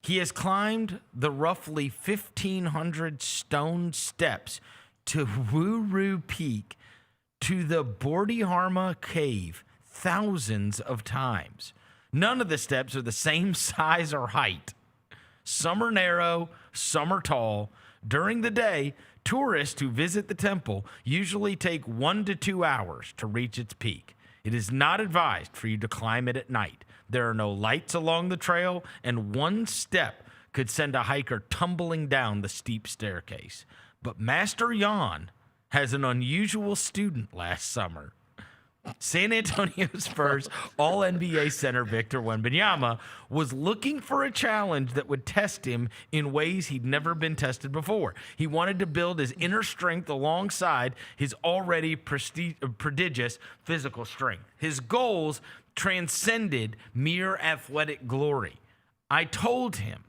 He has climbed the roughly 1,500 stone steps to Wuru Peak to the Bodhidharma Cave thousands of times. None of the steps are the same size or height. Some are narrow, some are tall. During the day, tourists who visit the temple usually take 1 to 2 hours to reach its peak. It is not advised for you to climb it at night. There are no lights along the trail, and one step could send a hiker tumbling down the steep staircase. But Master Jan has an unusual student last summer. San Antonio Spurs All-NBA center Victor Wembanyama was looking for a challenge that would test him in ways he'd never been tested before. He wanted to build his inner strength alongside his already prodigious physical strength. His goals transcended mere athletic glory. I told him,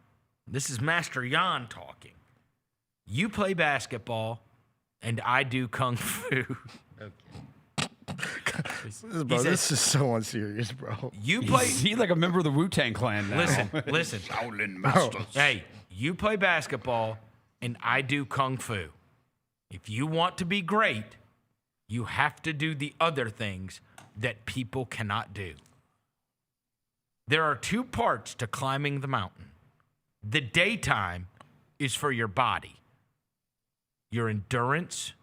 this is Master Jan talking, you play basketball and I do kung fu. Bro, this is so unserious, bro. You play. He's like a member of the Wu-Tang Clan now. Listen. Shaolin Masters. Hey, you play basketball and I do kung fu. If you want to be great, you have to do the other things that people cannot do. There are 2 parts to climbing the mountain. The daytime is for your body, your endurance,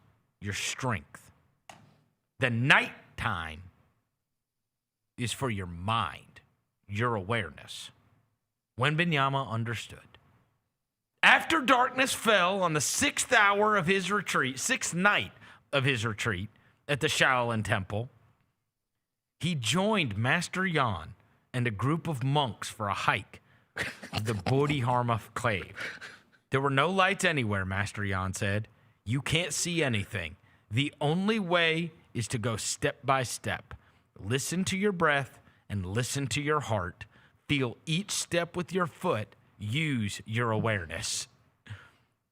your strength. The nighttime is for your mind, your awareness. Wembanyama understood. After darkness fell on the 6th hour of his retreat, 6th night of his retreat at the Shaolin Temple, he joined Master Jan and a group of monks for a hike of the Bodhidharma Cave. There were no lights anywhere, Master Jan said. You can't see anything. The only way is to go step by step. Listen to your breath and listen to your heart. Feel each step with your foot. Use your awareness.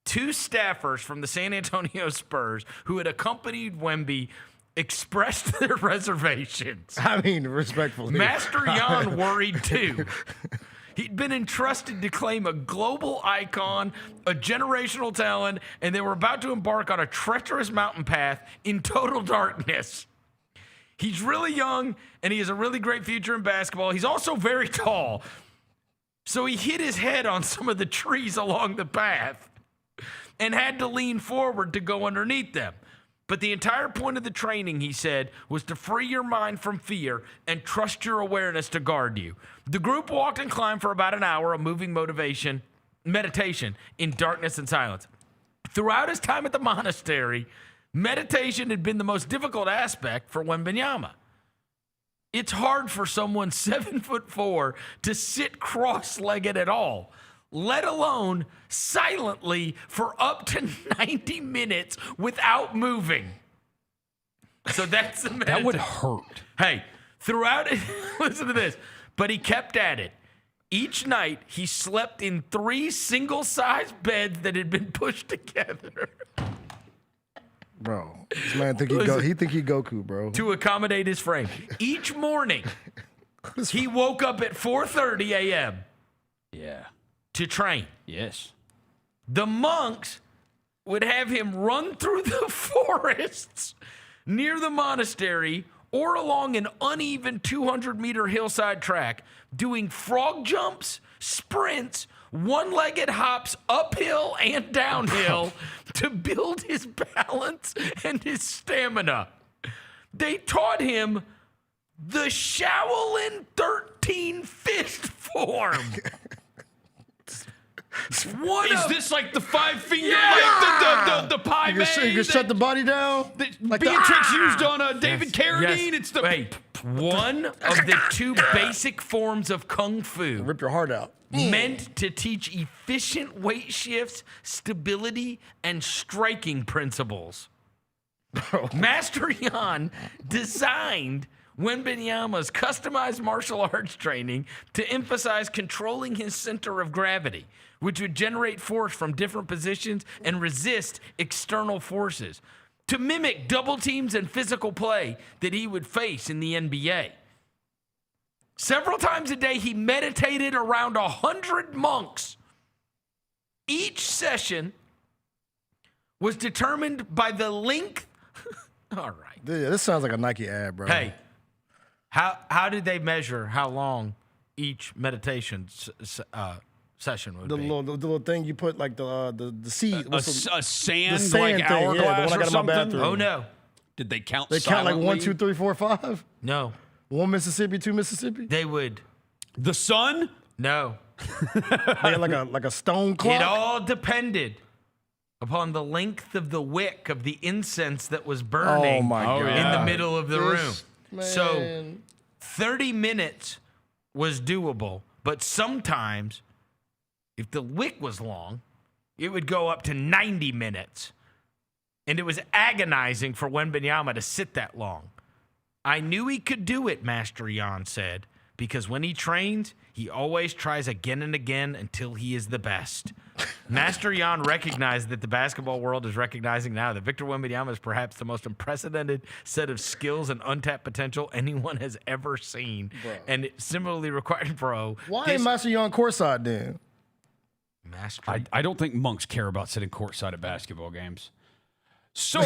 2 staffers from the San Antonio Spurs who had accompanied Wemby expressed their reservations. I mean, respectfully. Master Jan worried too. He'd been entrusted to claim a global icon, a generational talent, and they were about to embark on a treacherous mountain path in total darkness. He's really young, and he has a really great future in basketball. He's also very tall. So he hit his head on some of the trees along the path and had to lean forward to go underneath them. But the entire point of the training, he said, was to free your mind from fear and trust your awareness to guard you. The group walked and climbed for about an hour of moving meditation in darkness and silence. Throughout his time at the monastery, meditation had been the most difficult aspect for Wembanyama. It's hard for someone 7'4" to sit cross-legged at all, let alone silently for up to 90 minutes without moving. So that's the That would hurt. Hey, throughout it, listen to this, but he kept at it. Each night, he slept in 3 single-sized beds that had been pushed together. Bro, this man think he think he Goku, bro. To accommodate his frame. Each morning, he woke up at 4:30 a.m. Yeah. to train. Yes. The monks would have him run through the forests near the monastery or along an uneven 200-meter hillside track, doing frog jumps, sprints, one-legged hops uphill and downhill to build his balance and his stamina. They taught him the Shaolin 13 fist form. Is this like the 5-finger, like the pie You can shut the body down? Like Beatrix used on David Carradine? It's the one of the 2 basic forms of Kung Fu. Rip your heart out. Meant to teach efficient weight shifts, stability, and striking principles. Master Jan designed Wembanyama's customized martial arts training to emphasize controlling his center of gravity, which would generate force from different positions and resist external forces, to mimic double teams and physical play that he would face in the NBA. Several times a day, he meditated around 100 monks. Each session was determined by the length. All right. Yeah, this sounds like a Nike ad, bro. Hey, how did they measure how long each meditation session would The be? little thing you put like the seed. A sand thing, hourglass yeah, the one I got or in my something? bathroom. Oh, no. Did they count They count like silently? 1, 2, 3, 4, 5? No. 1 Mississippi, 2 Mississippi? They would. The sun? No. They had like a stone clock? It all depended upon the length of the wick of the incense that was burning in the middle of the room. So 30 minutes was doable, but sometimes if the wick was long, it would go up to 90 minutes. And it was agonizing for Wembanyama to sit that long. I knew he could do it, Master Jan said, because when he trains, he always tries again and again until he is the best. Master Jan recognized that the basketball world is recognizing now that Victor Wembanyama is perhaps the most unprecedented set of skills and untapped potential anyone has ever seen. Bro. And it similarly required, Why ain't Master Jan courtside then? I don't think monks care about sitting courtside at basketball games. So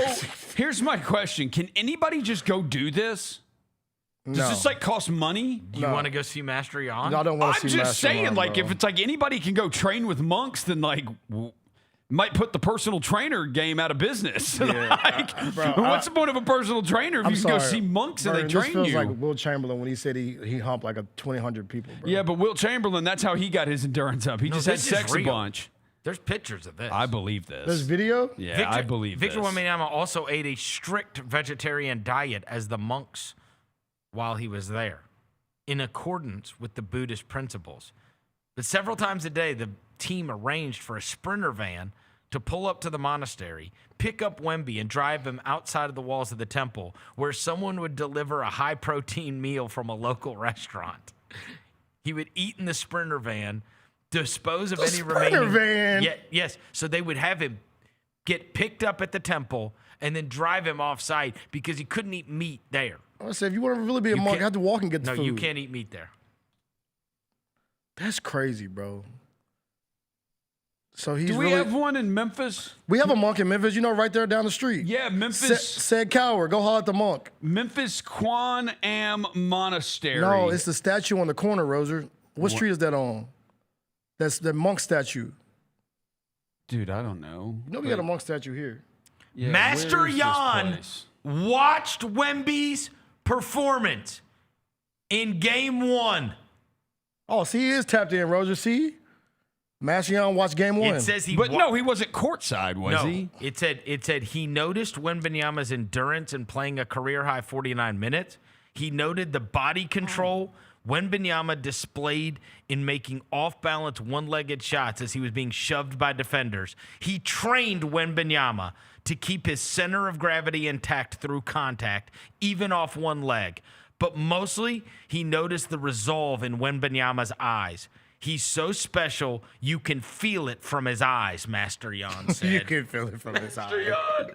here's my question. Can anybody just go do this? Does this like cost money? Do you want to go see Master Jan? No, I don't want to I'm see just Master saying, Jan, like, bro. if it's like anybody can go train with monks, then like might put the personal trainer game out of business. What's the point of a personal trainer if you can go see monks and they train this feels you? like Will Chamberlain when he said he humped like 200 people, bro. Yeah, but Wilt Chamberlain, that's how he got his endurance up. He just had this is sex a real. bunch. There's pictures of this. I believe this. There's video? Yeah, I believe Victor this. Wembanyama also ate a strict vegetarian diet as the monks while he was there, in accordance with the Buddhist principles. But several times a day, the team arranged for a sprinter van to pull up to the monastery, pick up Wemby, and drive him outside of the walls of the temple, where someone would deliver a high-protein meal from a local restaurant. He would eat in the sprinter van, dispose of any remaining van. Yeah, yes. So they would have him get picked up at the temple and then drive him off-site because he couldn't eat meat there. I said, if you want to really be a monk, you have to walk and get the food. No, you can't eat meat there. That's crazy, bro. So he's Do we really, have one in Memphis? We have a monk in Memphis, you know, right there down the street. Yeah, Memphis. Said Coward, go holler at the monk. Memphis Quan Am Monastery. No, it's the statue on the corner, Roser. What street is that on? That's the monk statue. Dude, I don't know. You know we got a monk statue here. Yeah, Master where is this Jan place? watched Wemby's performance in game 1. Oh, see, he is tapped in, Roser. See? Master Jan watched game 1. It says he But no, he wasn't courtside, was he? It said he noticed Wembanyama's endurance in playing a career-high 49 minutes. He noted the body control Wembanyama displayed in making off-balance one-legged shots as he was being shoved by defenders. He trained Wembanyama to keep his center of gravity intact through contact, even off one leg. But mostly, he noticed the resolve in Wembanyama's eyes. He's so special, you can feel it from his eyes, Master Jan said. You can feel it from his eyes.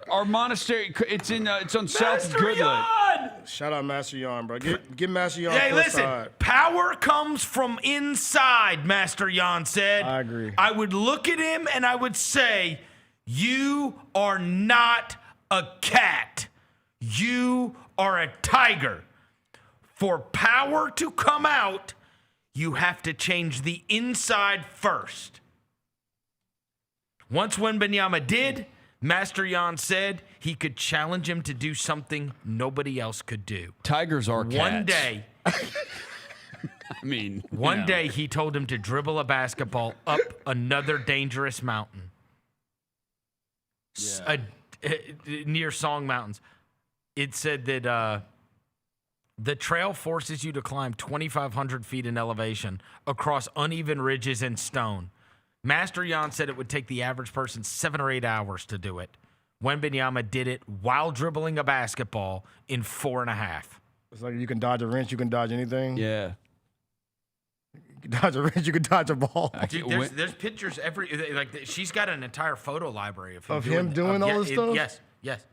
Our monastery, it's on South Master Goodland. Jan! Shout out Master Yarn, bro. Get Master Yarn. Hey, listen. Side. Power comes from inside, Master Yarn said. I agree. I would look at him and I would say, you are not a cat. You are a tiger. For power to come out, you have to change the inside first. Once Wembanyama did, Master Jan said he could challenge him to do something nobody else could do. Tigers are cats. One day, I mean, one day he told him to dribble a basketball up another dangerous mountain. Near Song Mountains. It said that the trail forces you to climb 2,500 feet in elevation across uneven ridges and stone. Master Jan said it would take the average person 7 or 8 hours to do it. Wembanyama did it while dribbling a basketball in 4.5. It's like you can dodge a wrench, you can dodge anything. Yeah. You can dodge a wrench, you can dodge a ball. Dude, there's pictures she's got an entire photo library of him doing all this stuff? Yes.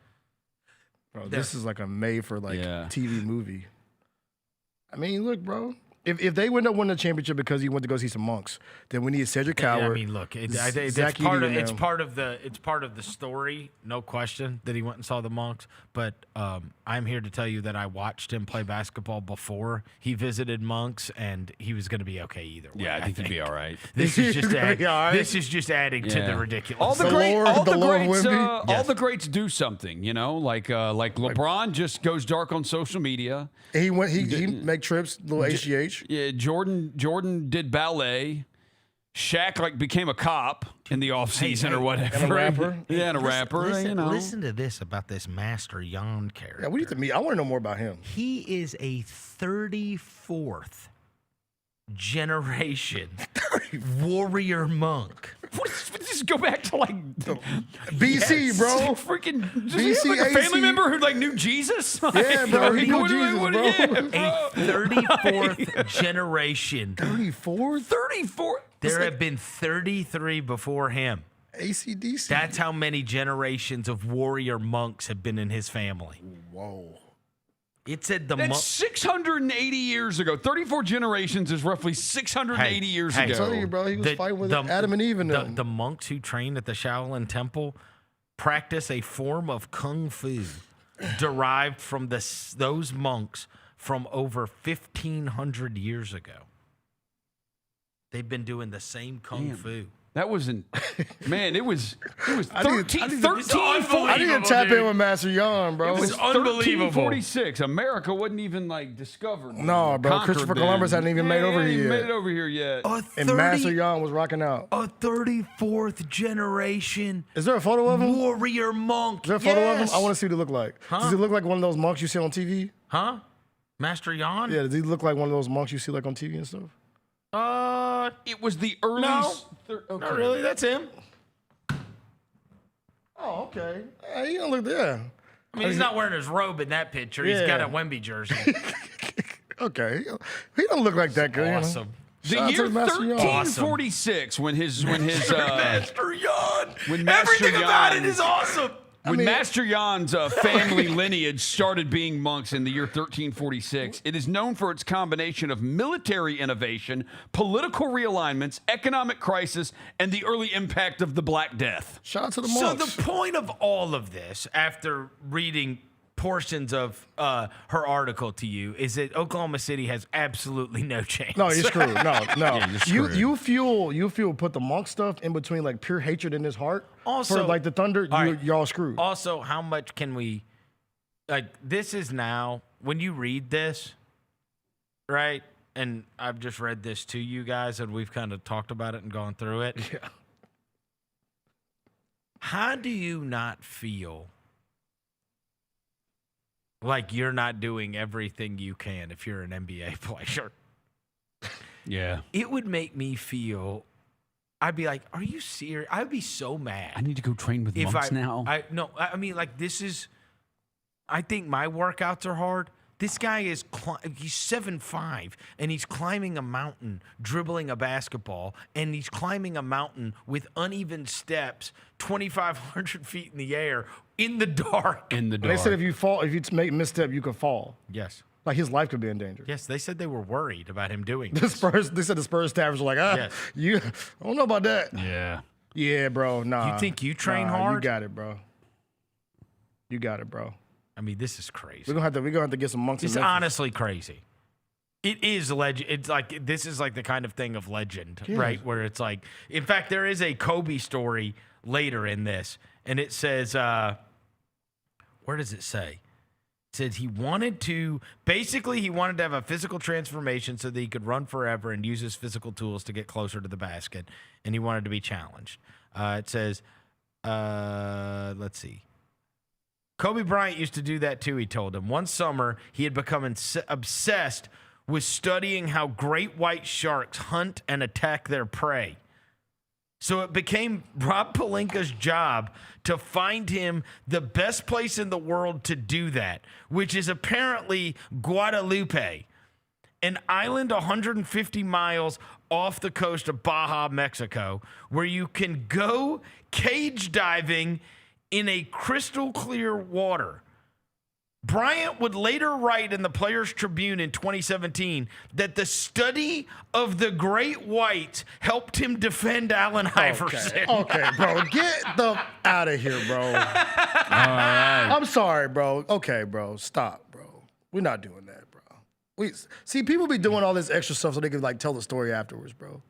Bro, this is like a made for TV movie. I mean, look, bro. If they would up winning the championship because he went to go see some monks, then we need Cedric Coward. I mean, look, it's part of the story, no question, that he went and saw the monks. But I'm here to tell you that I watched him play basketball before he visited monks, and he was going to be okay either way. Yeah, I think he'd be all right. This is just adding to the ridiculous. All the greats do something, like LeBron just goes dark on social media. He make trips, little HGH. Yeah, Jordan did ballet. Shaq became a cop in the offseason or whatever. And a rapper. Yeah, and a rapper. Listen to this about this Master Jan character. Yeah, what do you think? I want to know more about him. He is a 34th generation warrior monk. Just go back to BC, bro. Freaking BC, a family member who knew Jesus. Yeah, bro. He knew Jesus, bro. A 34th generation. 34? 34. There have been 33 before him. ACDC. That's how many generations of warrior monks have been in his family. Whoa. It said the That's 680 years ago. 34 generations is roughly 680 years ago. I'm telling you, bro, he was fighting with Adam and Eve in them. The monks who trained at the Shaolin Temple practice a form of kung fu derived from those monks from over 1,500 years ago. They've been doing the same kung fu. That wasn't, man, it was 13, I need to tap in with Master Jan, bro. It was unbelievable. 1346. America wasn't even discovered. No, bro. Christopher Columbus hadn't even made over here yet. Made it over here yet. And Master Jan was rocking out. A 34th generation. Is there a photo of him? Warrior monk. Is there a photo of him? I want to see what he look like. Huh? Does he look like one of those monks you see on TV? Huh? Master Jan? Yeah, does he look like one of those monks you see on TV and stuff? It was the early. No, okay. not really. That's him. Oh, okay. He don't look there. I mean, he's not wearing his robe in that picture. He's got a Wemby jersey. Okay, he don't look like that good. Awesome. The year 1346, when his Master Jan. When Master Everything about it is awesome. When Master Jan's family lineage started being monks in the year 1346, it is known for its combination of military innovation, political realignments, economic crisis, and the early impact of the Black Death. Shout out to the monks. So the point of all of this, after reading portions of her article to you, is that Oklahoma City has absolutely no chance. No, you're screwed. No. Yeah, you're screwed. You feel put the monk stuff in between pure hatred in his heart. Also, for the Thunder, y'all screwed. Also, how much can we this is now when you read this, right? And I've just read this to you guys, and we've kind of talked about it and gone through it. Yeah. How do you not feel like you're not doing everything you can if you're an NBA player? Yeah. It would make me feel, I'd be like, are you serious? I'd be so mad. I need to go train with monks now. I mean, this is, I think my workouts are hard. This guy is he's 7'5", and he's climbing a mountain, dribbling a basketball, and he's climbing a mountain with uneven steps, 2,500 feet in the air, in the dark. They said if you make misstep, you could fall. Yes. Like his life could be in danger. Yes, they said they were worried about him doing They said the Spurs staffers were like, Yes. I don't know about that. Yeah. Yeah, bro. Nah. You think you train hard? You got it, bro. You got it, bro. I mean, this is crazy. We're gonna have to get some monks. It's honestly crazy. It is legend. It's like this is like the kind of thing of legend, right? Where it's like, in fact, there is a Kobe story later in this, and it says, where does it say? It said he wanted to have a physical transformation so that he could run forever and use his physical tools to get closer to the basket, and he wanted to be challenged. It says, let's see. Kobe Bryant used to do that too, he told him. One summer, he had become obsessed with studying how great white sharks hunt and attack their prey. So it became Rob Pelinka's job to find him the best place in the world to do that, which is apparently Guadalupe, an island 150 miles off the coast of Baja, Mexico, where you can go cage diving in a crystal clear water. Bryant would later write in the Players Tribune in 2017 that the study of the great whites helped him defend Allen Iverson. Okay, bro. Get the out of here, bro. All right. I'm sorry, bro. Okay, bro. Stop, bro. We're not doing that, bro. People be doing all this extra stuff so they can like tell the story afterwards, bro.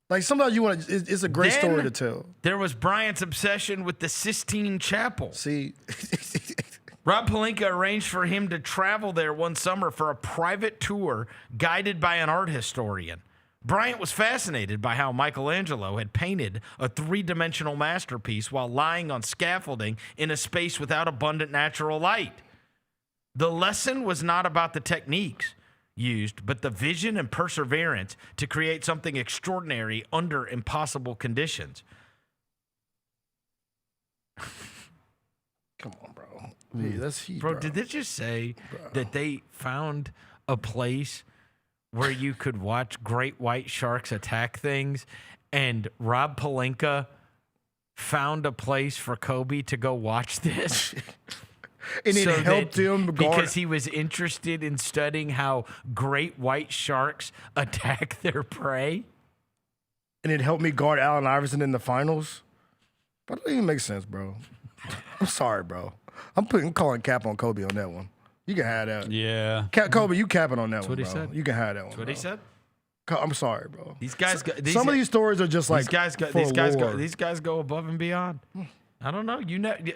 Like sometimes it's a great story to tell. There was Bryant's obsession with the Sistine Chapel. See, Rob Pelinka arranged for him to travel there one summer for a private tour guided by an art historian. Bryant was fascinated by how Michelangelo had painted a three-dimensional masterpiece while lying on scaffolding in a space without abundant natural light. The lesson was not about the techniques used, but the vision and perseverance to create something extraordinary under impossible conditions. Come on, bro. Hey, that's heat, bro. Did they just say that they found a place where you could watch great white sharks attack things, and Rob Pelinka found a place for Kobe to go watch this? And it helped him because he was interested in studying how great white sharks attack their prey. And it helped me guard Allen Iverson in the finals. But it doesn't even make sense, bro. I'm sorry, bro. I'm calling cap on Kobe on that one. You can have that. Yeah. Kobe, you capping on that one, what he bro. said. You can have that one. That's what he said. I'm sorry, bro. These guys. Some of these stories are just like these guys go above and beyond. I don't know.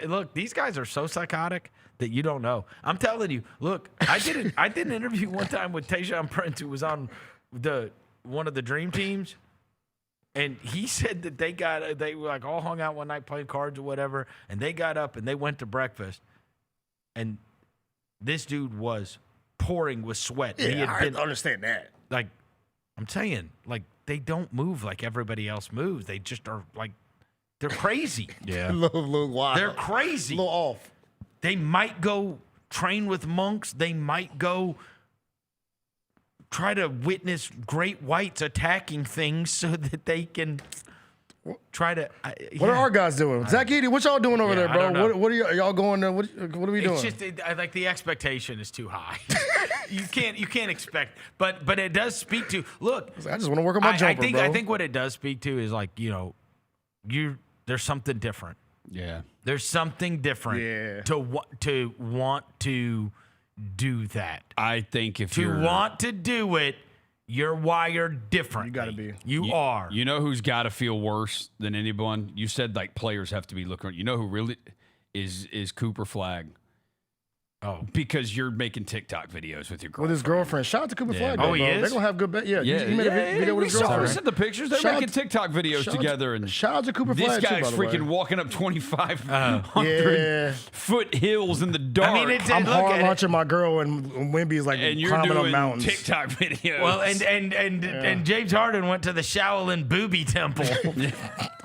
Look, these guys are so psychotic that you don't know. I'm telling you. Look, I did an interview one time with Tayshaun Prince, who was on one of the Dream Teams, and he said that they were like all hung out one night playing cards or whatever, and they got up and they went to breakfast, and this dude was pouring with sweat. Yeah, I understand that. Like, I'm saying, like they don't move like everybody else moves. They just are like. They're crazy. Yeah. a little wild. They're crazy. A little off. They might go train with monks. They might go try to witness great whites attacking things so that they can try to. What are our guys doing? Zach Edey, what y'all doing over there, bro? What are y'all going there? What are we doing? It's just like the expectation is too high. You can't expect, but it does speak to. Look, I just want to work on my jumper, bro. I think what it does speak to is like there's something different. Yeah. There's something different to want to do that. I think if you want to do it, you're wired different. You got to be. You are. You know who's got to feel worse than anyone? You said like players have to be looking. You know who really is Cooper Flagg? Oh, because you're making TikTok videos with your girlfriend. With his girlfriend. Shout out to Cooper Flagg. Oh, he is? They're going to have good he made a video with his girlfriend. We sent the pictures. They're making TikTok videos together. And shout out to Cooper Flagg, this guy's too, by the freaking way. walking up 2,500-foot hills in the dark. I mean, I'm hard launching my girl, and Wemby's like and you're climbing doing up mountains. TikTok videos. Well, and James Harden went to the Shaolin Booby Temple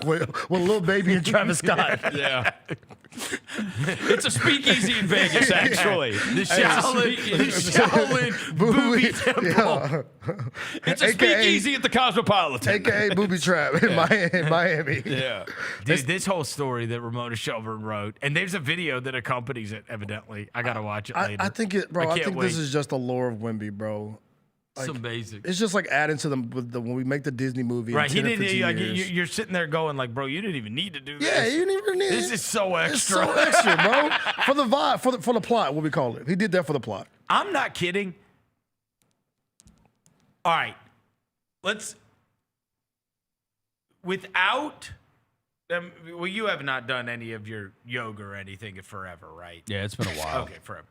with little baby and Travis Scott. Yeah. It's a speakeasy in Vegas, actually. The Shaolin Booby Temple. Yeah. It's a speakeasy at the Cosmopolitan. AKA Booby Trap in Miami. Yeah. Dude, this whole story that Ramona Shelburne wrote, and there's a video that accompanies it, evidently. I got to watch it later. I think can't wait. this is just the lore of Wemby, bro. It's amazing. It's just like adding to them when we make the Disney movie. Right, in 10 or 15 like, years. you're sitting there going like, bro, you didn't even need to do this. Yeah, you didn't even need This is so extra. It's so extra, bro. For the vibe, for the plot, what we call it. He did that for the plot. I'm not kidding. All right, without, well, you have not done any of your yoga or anything in forever, right? Yeah, it's been a while. Okay, forever.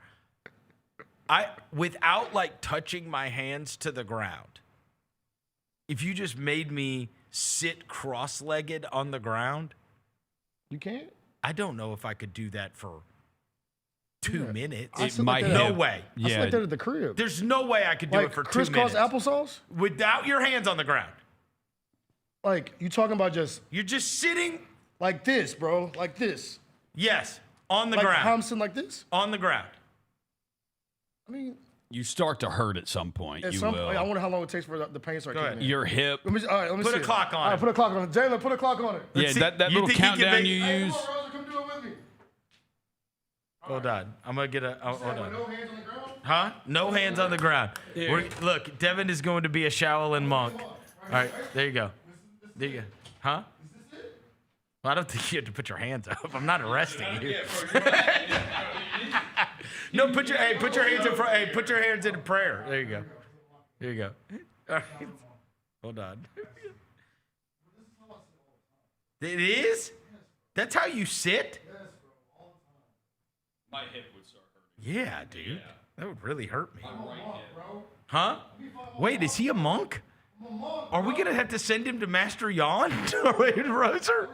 Without like touching my hands to the ground, if you just made me sit cross-legged on the ground, you can't. I don't know if I could do that for 2 minutes. No way. I slept that at the crib. There's no way I could do Like it for 2 crisscross minutes. applesauce? Without your hands on the ground. Like, you talking about just... You're just sitting... Like this, bro. Like this. Yes. On the like ground. How I'm sitting like this? On the ground. I mean... You start to hurt at some point. At You some will. point, I wonder how long it takes for the pain to start kicking in. Your hip. All right, let me Put see a it. clock on All right, it. put a clock on it. Jalen, put a clock on it. Yeah, that little countdown you use. Come on, Rosa, come do it with me. Hold on. I'm going to get a... hold on. No hands on the ground? Huh? No hands on the ground. Look, Devin is going to be a Shaolin monk. All right, there you go. There you go. Huh? Well, I don't think you have to put your hands up. I'm not arresting you. No, put your hands in front. Hey, put your hands in prayer. There you go. There you go. All right. Hold on. It is? That's how you sit? My hip would start hurting. Yeah, dude. Yeah. That would really hurt me. I'm right here. Huh? Wait, is he a monk? Are we going to have to send him to Master Jan? Roser?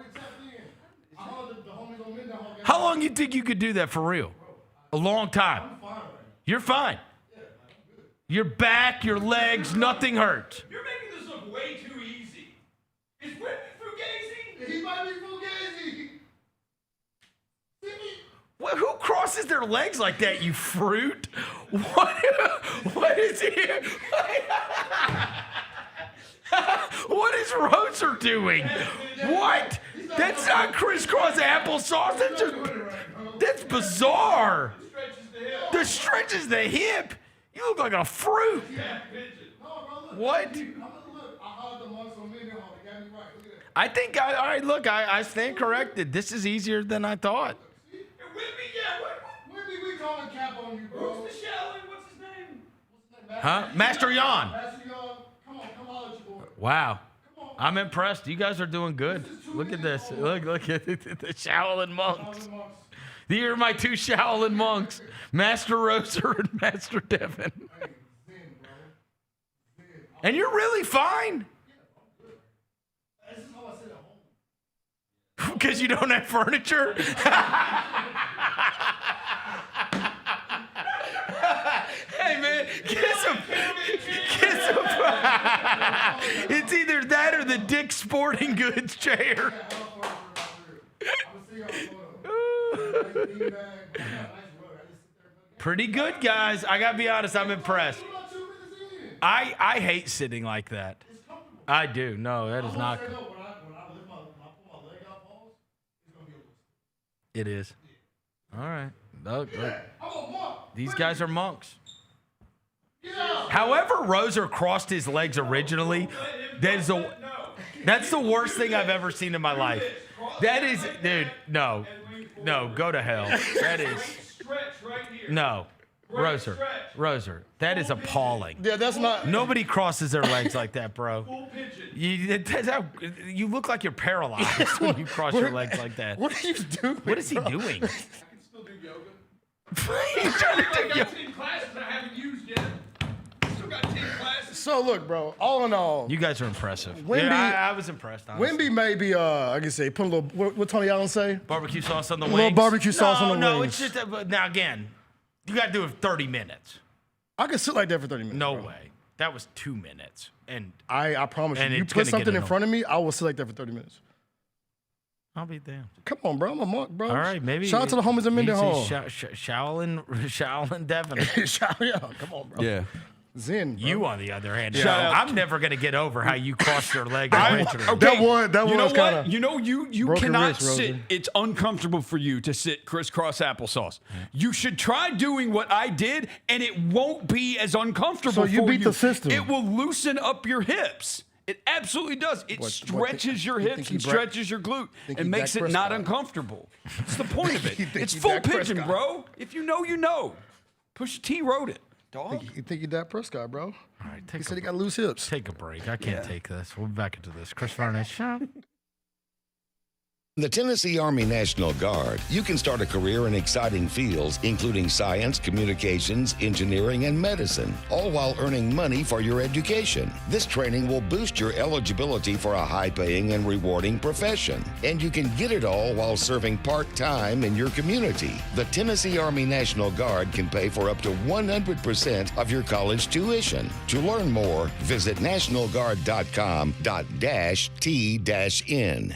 How long you think you could do that for real? A long time. You're fine. Your back, your legs, nothing hurts. You're making this look way too easy. Is Wemby fugazi? He might be fugazi. Well, who crosses their legs like that, you fruit? What is it? What is Roser doing? What? That's not crisscross applesauce. That's bizarre. That stretches the hip. You look like a fruit. What? I think all right, look, I stand corrected. This is easier than I thought. Wemby, we calling cap on you, bro. Who's the Shaolin? What's his name? Huh? Master Jan. Master Jan, come on, you boy. Wow. I'm impressed. You guys are doing good. Look at this. Look at the Shaolin monks. These are my two Shaolin monks, Master Roser and Master Devin. And you're really fine? Because you don't have furniture? Hey, man, get some. It's either that or the Dick's Sporting Goods chair. Pretty good, guys. I got to be honest, I'm impressed. I hate sitting like that. I do. No, that is not good. It is. All right. Look. These guys are monks. However Roser crossed his legs originally, that's the worst thing I've ever seen in my life. That is, dude, no, go to hell. That is, no, Roser, that is appalling. Yeah, that's not. Nobody crosses their legs like that, bro. You look like you're paralyzed when you cross your legs like that. What are you doing? What is he doing? I can still do yoga. He's trying to do yoga. 10 classes I haven't used yet. Still got 10 classes. So look, bro. All in all, You guys are impressive. Wemby, I was impressed. Honestly. Wemby may be, I can say, put a little. What Tony Allen say? Barbecue sauce on the A wings. little barbecue sauce on the No, wings. it's just now again. You got to do it 30 minutes. I could sit like that for 30 minutes. No bro. way. That was 2 minutes. And I promise you. And You it's put gonna something get in front of me, I will sit like that for 30 minutes. I'll be damned. Come on, bro. I'm a monk, bro. All right, maybe. Shout out to the homies in Mendenhall. Shaolin Devin. Come on, bro. Yeah. Zen. Bro. You, on the other hand, Yeah. I'm never going to get over how you crossed your leg. Okay. That was kind of. You cannot sit. It's uncomfortable for you to sit crisscross applesauce. You should try doing what I did, and it won't be as uncomfortable. So you for beat the system. It will loosen up your hips. It absolutely does. It stretches your hips and stretches your glute and makes it not uncomfortable. That's the point of it. It's full pigeon, bro. If you know, you know. Pusha T wrote it. Dog. You think you Dak Prescott, bro? All right, he said he got loose hips. Take a break. I can't take this. We'll be back into this. Chris Vernon Show. The Tennessee Army National Guard, you can start a career in exciting fields, including science, communications, engineering, and medicine, all while earning money for your education. This training will boost your eligibility for a high-paying and rewarding profession. And you can get it all while serving part-time in your community. The Tennessee Army National Guard can pay for up to 100% of your college tuition. To learn more, visit nationalguard.com.t-n.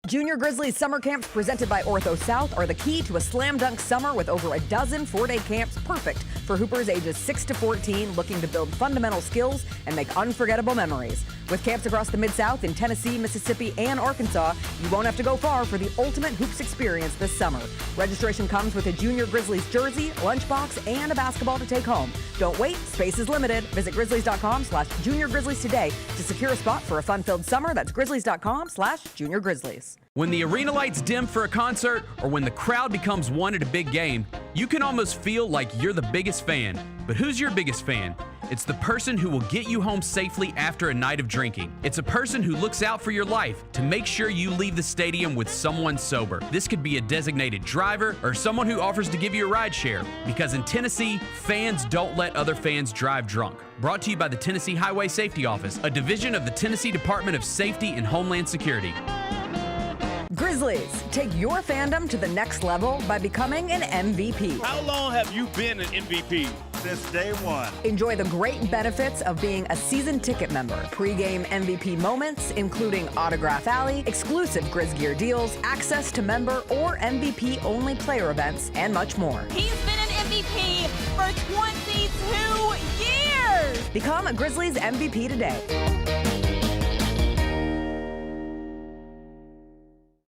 Junior Grizzlies summer camps presented by Ortho South are the key to a slam dunk summer with over a dozen 4-day camps perfect for hoopers ages 6 to 14 looking to build fundamental skills and make unforgettable memories. With camps across the Mid-South in Tennessee, Mississippi, and Arkansas, you won't have to go far for the ultimate hoops experience this summer. Registration comes with a Junior Grizzlies jersey, lunchbox, and a basketball to take home. Don't wait, space is limited. Visit grizzlies.com/Junior Grizzlies today to secure a spot for a fun-filled summer. That's grizzlies.com/Junior Grizzlies. When the arena lights dim for a concert or when the crowd becomes one at a big game, you can almost feel like you're the biggest fan. But who's your biggest fan? It's the person who will get you home safely after a night of drinking. It's a person who looks out for your life to make sure you leave the stadium with someone sober. This could be a designated driver or someone who offers to give you a ride share. Because in Tennessee, fans don't let other fans drive drunk. Brought to you by the Tennessee Highway Safety Office, a division of the Tennessee Department of Safety and Homeland Security. Grizzlies, take your fandom to the next level by becoming an MVP. How long have you been an MVP? Since day one. Enjoy the great benefits of being a season ticket member. Pre-game MVP moments, including Autograph Alley, exclusive Grizz Gear deals, access to member or MVP-only player events, and much more. He's been an MVP for 22 years. Become a Grizzlies MVP today.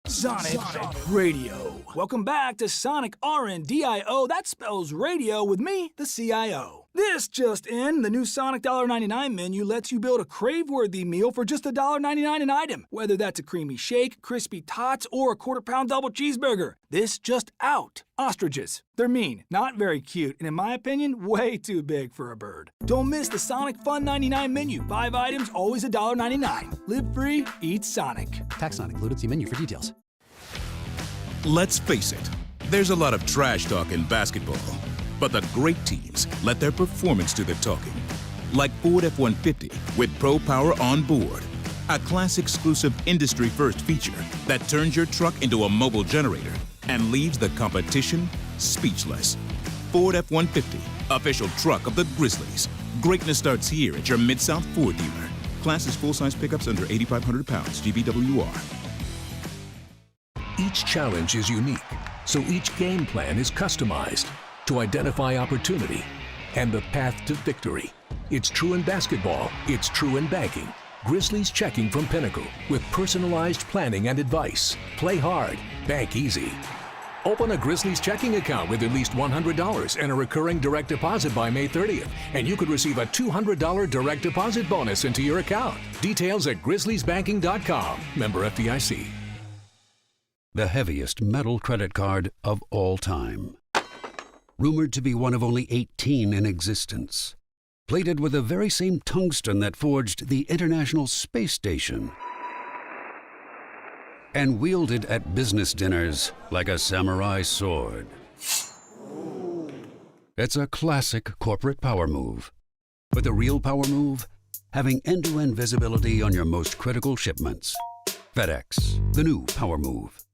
Sonic Radio. Welcome back to Sonic RNDIO. That spells radio with me, the CIO. This just in, the new Sonic $1.99 menu lets you build a crave-worthy meal for just $1.99 an item, whether that's a creamy shake, crispy tots, or a quarter-pound double cheeseburger. This just out. Ostriches. They're mean, not very cute, and in my opinion, way too big for a bird. Don't miss the Sonic Fun 99 menu. 5 items, always $1.99. Live free, eat Sonic. Tax not included. See menu for details. Let's face it, there's a lot of trash talk in basketball. But the great teams let their performance do the talking. Like Ford F-150 with Pro Power on board. A class-exclusive industry-first feature that turns your truck into a mobile generator and leaves the competition speechless. Ford F-150, official truck of the Grizzlies. Greatness starts here at your Mid-South Ford dealer. Class is full-size pickups under 8,500 pounds, GVWR. Each challenge is unique, so each game plan is customized to identify opportunity and the path to victory. It's true in basketball, it's true in banking. Grizzlies Checking from Pinnacle with personalized planning and advice. Play hard, bank easy. Open a Grizzlies checking account with at least $100 and a recurring direct deposit by May 30th, and you could receive a $200 direct deposit bonus into your account. Details at grizzliesbanking.com. Member FDIC. The heaviest metal credit card of all time. Rumored to be one of only 18 in existence. Plated with the very same tungsten that forged the International Space Station. And wielded at business dinners like a samurai sword. It's a classic corporate power move. But the real power move? Having end-to-end visibility on your most critical shipments. FedEx, the new power move.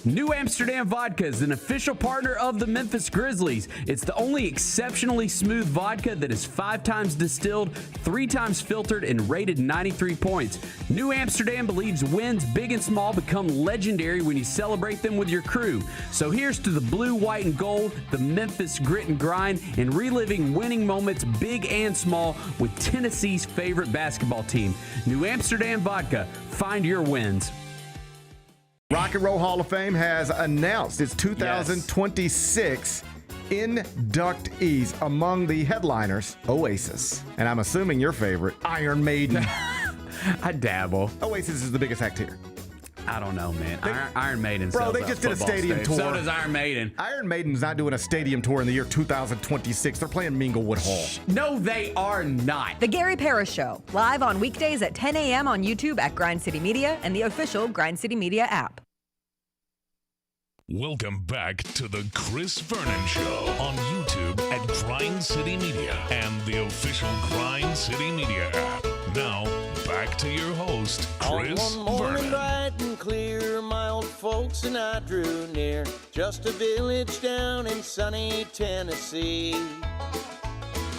New Amsterdam Vodka is an official partner of the Memphis Grizzlies. It's the only exceptionally smooth vodka that is 5 times distilled, 3 times filtered, and rated 93 points. New Amsterdam believes wins big and small become legendary when you celebrate them with your crew. So here's to the blue, white, and gold, the Memphis grit and grind, and reliving winning moments big and small with Tennessee's favorite basketball team. New Amsterdam Vodka. Find your wins. Rock and Roll Hall of Fame has announced its 2026 inductees. Among the headliners, Oasis. And I'm assuming your favorite, Iron Maiden. I dabble. Oasis is the biggest act here. I don't know, man. Iron Maiden. Bro, they just did a stadium tour. So does Iron Maiden. Iron Maiden's not doing a stadium tour in the year 2026. They're playing Minglewood Hall. No, they are not. The Gary Parrish Show, live on weekdays at 10 a.m. on YouTube at Grind City Media and the official Grind City Media app. Welcome back to the Chris Vernon Show on YouTube at Grind City Media and the official Grind City Media app. Now, back to your host, Chris On one morning Vernon. bright and clear, my old folks and I drew near, just a village down in sunny Tennessee.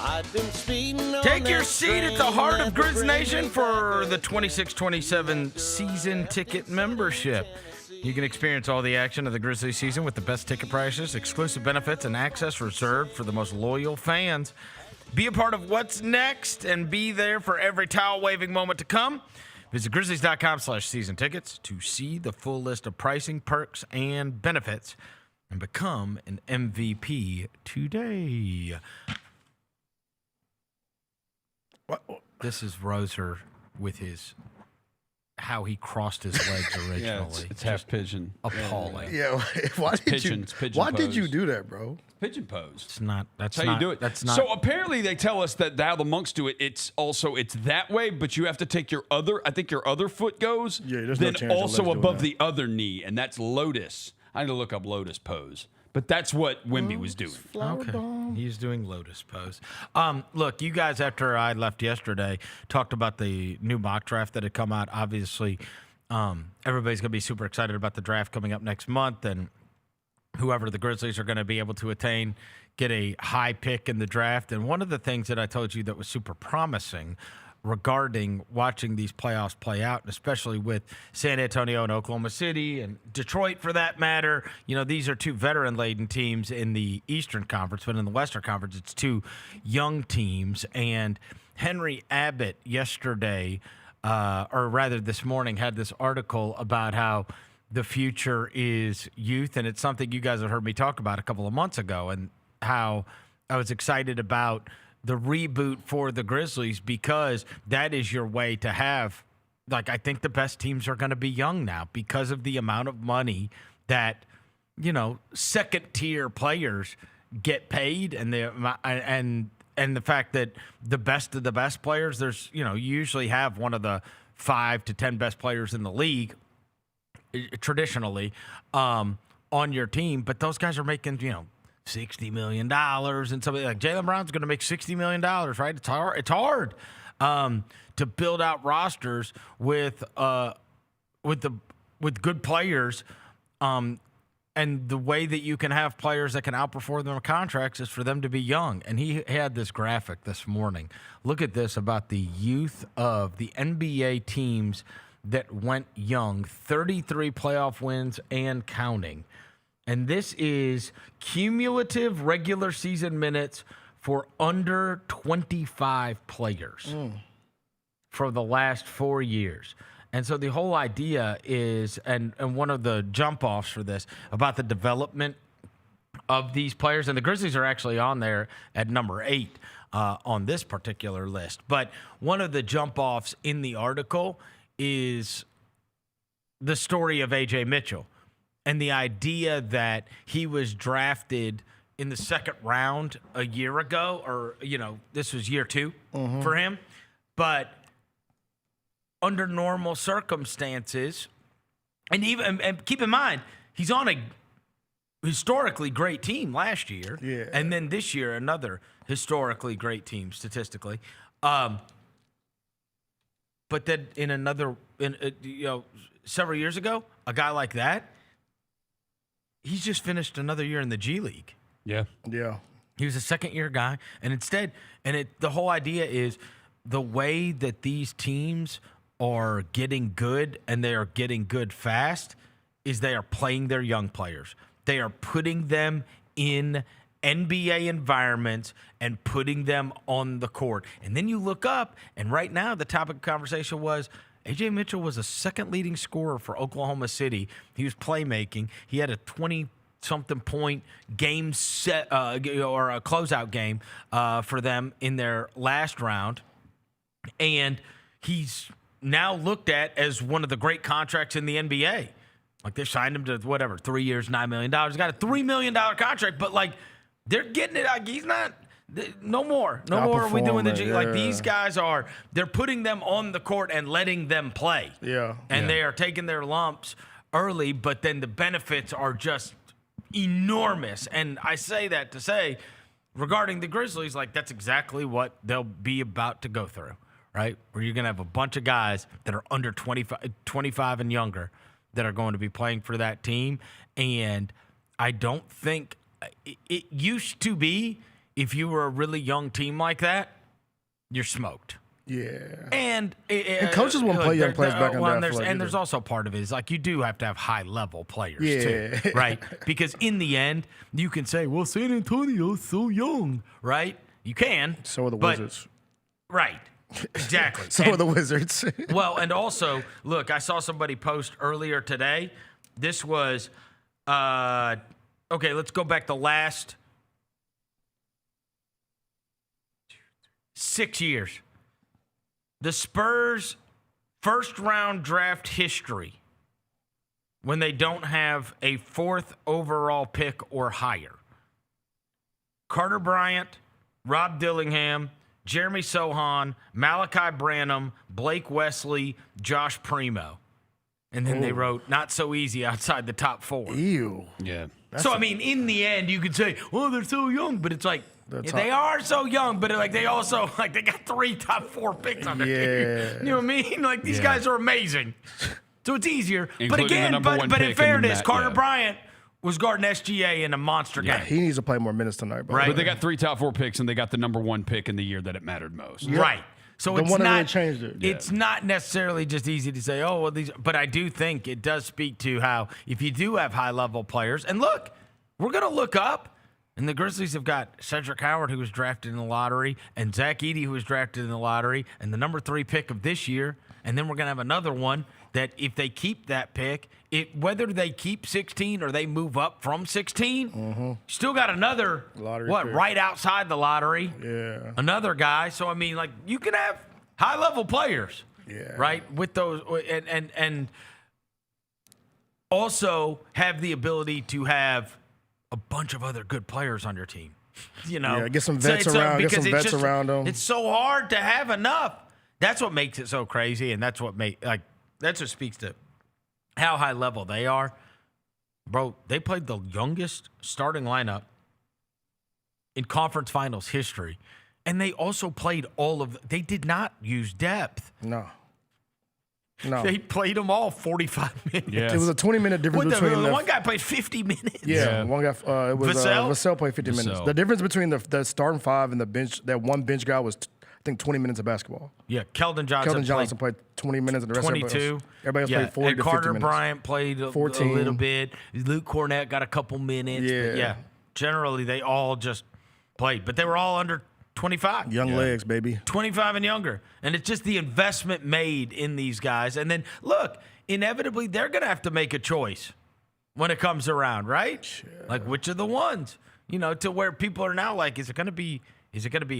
I'd been speeding on Take your that seat at the train heart that of would Grizz bring Nation me for back the 26-27 season ticket membership. You can experience all the action of the Grizzlies season with the best ticket prices, exclusive benefits, and access reserved for the most loyal fans. Be a part of what's next and be there for every towel-waving moment to come. Visit Grizzlies.com/season tickets to see the full list of pricing, perks, and benefits and become an MVP today. This is Roser with his how he crossed his legs originally. Yeah, it's half pigeon. Appalling. Yeah, why It's did pigeon, you? it's pigeon Why did you pose. do that, bro? Pigeon pose. It's not. That's how not, you do it. That's not. So apparently they tell us that how the monks do it. It's that way, but you have to take your other. I think your other foot goes. Yeah, there's no then chance your also leg's doing above that. the other knee, and that's lotus. I need to look up lotus pose, but that's what Wemby was doing. Okay. He's doing lotus pose. Look, you guys, after I left yesterday, talked about the new mock draft that had come out. Obviously, everybody's going to be super excited about the draft coming up next month, and whoever the Grizzlies are going to be able to attain, get a high pick in the draft. And one of the things that I told you that was super promising regarding watching these playoffs play out, and especially with San Antonio and Oklahoma City and Detroit for that matter. You know, these are two veteran-laden teams in the Eastern Conference, but in the Western Conference, it's two young teams. And Henry Abbott yesterday, or rather this morning, had this article about how the future is youth, and it's something you guys have heard me talk about a couple of months ago, and how I was excited about the reboot for the Grizzlies because that is your way to have, like, I think the best teams are going to be young now because of the amount of money that, you know, second-tier players get paid, and the fact that the best of the best players, there's, you know, you usually have one of the 5 to 10 best players in the league traditionally on your team, but those guys are making, you know, $60 million and something like Jalen Brown's going to make $60 million, right? It's hard to build out rosters with good players. And the way that you can have players that can outperform their contracts is for them to be young. And he had this graphic this morning. Look at this about the youth of the NBA teams that went young, 33 playoff wins and counting. And this is cumulative regular season minutes for under 25 players for the last 4 years. And so the whole idea is, and one of the jump-offs for this, about the development of these players, and the Grizzlies are actually on there at number 8 on this particular list. But one of the jump-offs in the article is the story of A.J. Mitchell. And the idea that he was drafted in the second round a year ago, or, you know, this was year 2 for him. But under normal circumstances, and keep in mind, he's on a historically great team last year. Yeah. And then this year, another historically great team statistically. But then several years ago, a guy like that, he's just finished another year in the G League. Yeah. Yeah. He was a second-year guy, and instead, the whole idea is the way that these teams are getting good, and they are getting good fast, is they are playing their young players. They are putting them in NBA environments and putting them on the court. And then you look up, and right now the topic of conversation was A.J. Mitchell was a second leading scorer for Oklahoma City. He was playmaking. He had a 20-something point game set or a closeout game for them in their last round. And he's now looked at as one of the great contracts in the NBA. Like, they signed him to, 3 years, $9 million. He's got a $3 million contract, but, like, they're getting it. Like, he's not – no more. No more are we doing the G. Yeah. Like, these guys are – they're putting them on the court and letting them play. Yeah. And they are taking their lumps early, but then the benefits are just enormous. And I say that to say, regarding the Grizzlies, like, that's exactly what they'll be about to go through, right? Where you're going to have a bunch of guys that are under 25 and younger that are going to be playing for that team. And I don't think it used to be, if you were a really young team like that, you're smoked. Yeah. And coaches won't play young players back in that. And there's also part of it is, like, you do have to have high-level players, Yeah. too, right? Because in the end, you can say, well, San Antonio's so young, right? You can. So are the Wizards. Right. Exactly. So are the Wizards. Well, and also, look, I saw somebody post earlier today. This was, okay, let's go back the last 6 years. The Spurs' first-round draft history when they don't have a 4th overall pick or higher. Carter Bryant, Rob Dillingham, Jeremy Sohan, Malachi Branham, Blake Wesley, Josh Primo. And then they wrote, not so easy outside the top 4. Ew. Yeah. So, I mean, in the end, you could say, well, they're so young, but it's like, they are so young, but like they also, like, they got 3 top 4 picks on their team. You know what I mean? Like, these guys are amazing. So it's easier. Including but again, but in fairness, Carter Bryant was guarding SGA in a monster game. He needs to play more minutes tonight, bro. Right. But they got 3 top 4 picks, and they got the number 1 pick in the year that it mattered most. Yep. Right. So The it's one that not really changed it. It's not necessarily just easy to say, oh, well, these. But I do think it does speak to how if you do have high level players, and look, we're gonna look up, and the Grizzlies have got Cedric Howard, who was drafted in the lottery, and Zach Edey, who was drafted in the lottery, and the number 3 pick of this year, and then we're gonna have another one that if they keep that pick, whether they keep 16 or they move up from 16, still got another lottery pick. Right outside the lottery. Yeah. Another guy. So I mean, like, you can have high level players. Yeah. Right? With those and also have the ability to have a bunch of other good players on your team. You know. Yeah, get some vets around. Get some vets around them. It's so hard to have enough. That's what makes it so crazy, and that's what that's what speaks to how high level they are. Bro, they played the youngest starting lineup in conference finals history. And they also played they did not use depth. No. They played them all 45 minutes. Yes. It was a 20-minute difference between the one guy played 50 minutes. Yeah. One guy, it was Vassell played 50 minutes. Vassell. The difference between the starting 5 and the bench, that one bench guy was, I think, 20 minutes of basketball. Yeah, Keldon Johnson played 20 minutes, and the rest 22. Everybody else played 40 and to 50 Carter minutes. Bryant played a little bit. Luke Cornett got a couple minutes. Yeah. But generally they all just played. But they were all under 25. Young legs, baby. 25 and younger. And it's just the investment made in these guys. And then, look, inevitably they're going to have to make a choice when it comes around, right? Sure. Like, which are the ones? You know, to where people are now like, is it going to be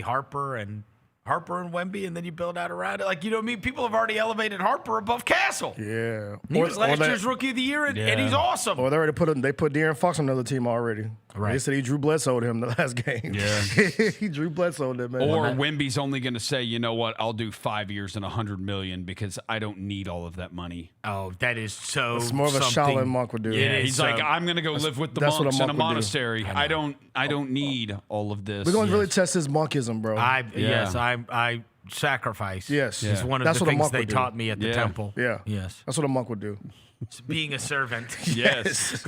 Harper and Wemby, and then you build out around it? Like, you know what I mean? People have already elevated Harper above Castle. Yeah. He was last year's Rookie of the Year, and he's awesome. Or they put De'Aaron Fox on another team already. Right. They said he Drew Bledsoe to him the last game. Yeah. He Drew Bledsoe to him, man. Or Wemby's only going to say, you know what, I'll do 5 years and $100 million because I don't need all of that money. Oh, that is so. It's more of a Shaolin monk would do. Yeah, he's like, I'm going to go live with the monks in a monastery. I don't need all of this. We're going to really test his monkism, bro. I sacrifice. Yes. Is one of That's the what a things monk they would do. taught me at the temple. Yeah. Yes. That's what a monk would do. being a servant. Yes.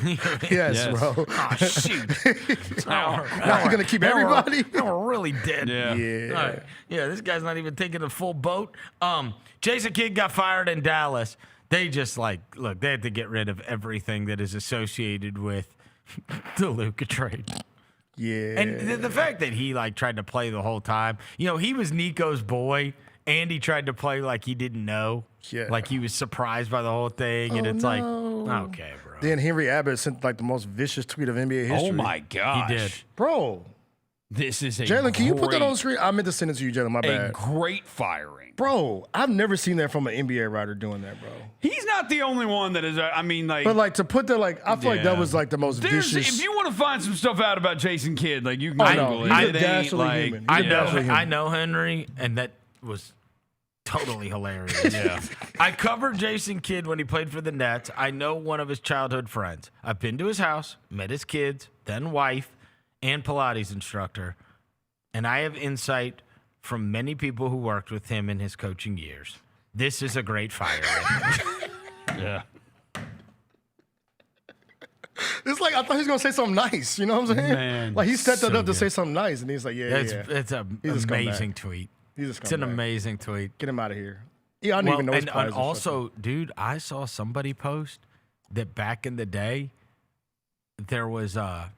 Yes, bro. Oh, shoot. Now you're going to keep everybody? We're really dead. Yeah. Yeah. All right. Yeah, this guy's not even taking the full boat. Jason Kidd got fired in Dallas. They just look, they had to get rid of everything that is associated with the Luka trade. Yeah. And the fact that he tried to play the whole time, he was Nico's boy, and he tried to play like he didn't know. Yeah. Like he was surprised by the whole thing. And it's okay, bro. Then Henry Abbott sent the most vicious tweet of NBA history. Oh my gosh. He did. Bro. This is Jalen, can you put that on the screen? I meant to send it to you, Jalen. My bad. A great firing. Bro, I've never seen that from an NBA writer doing that, bro. He's not the only one that is. But to put that, I feel like that was the most vicious. If you want to find some stuff out about Jason Kidd, you can Google it. He's a dastardly human. I know Henry, and that was totally hilarious. Yeah. I covered Jason Kidd when he played for the Nets. I know one of his childhood friends. I've been to his house, met his kids, then wife, and Pilates instructor. And I have insight from many people who worked with him in his coaching years. This is a great firing. Yeah. It's I thought he was going to say something nice. You know what I'm saying? Man, he set that up to good. say something nice. And he's like, It's an amazing tweet. It's an amazing tweet. Get him out of here. Yeah, I don't even know his and also, dude, I saw somebody post that back in the day, there was, I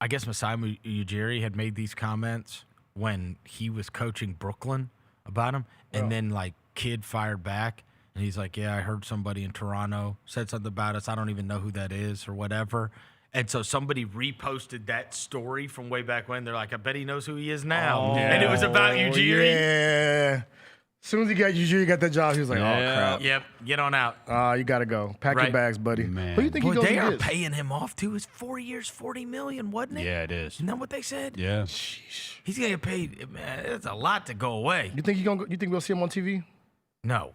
guess Masai Ujiri had made these comments when he was coaching Brooklyn about him. And then, Kidd fired back. And he's like, yeah, I heard somebody in Toronto said something about us. I don't even know who that is or whatever. And so somebody reposted that story from way back when. They're like, I bet he knows who he is now. Oh, and it was about Ujiri. Yeah. As soon as he got Ujiri, got that job, he was like, oh, crap. Yep, get on out. You got to go. Pack your bags, buddy. Man. Who do you think he goes They and are gets? paying him off, too. It's 4 years, $40 million, wasn't it? Yeah, it is. Isn't that what they said? Yeah. Sheesh. He's going to get paid. Man, it's a lot to go away. You think we'll see him on TV? No.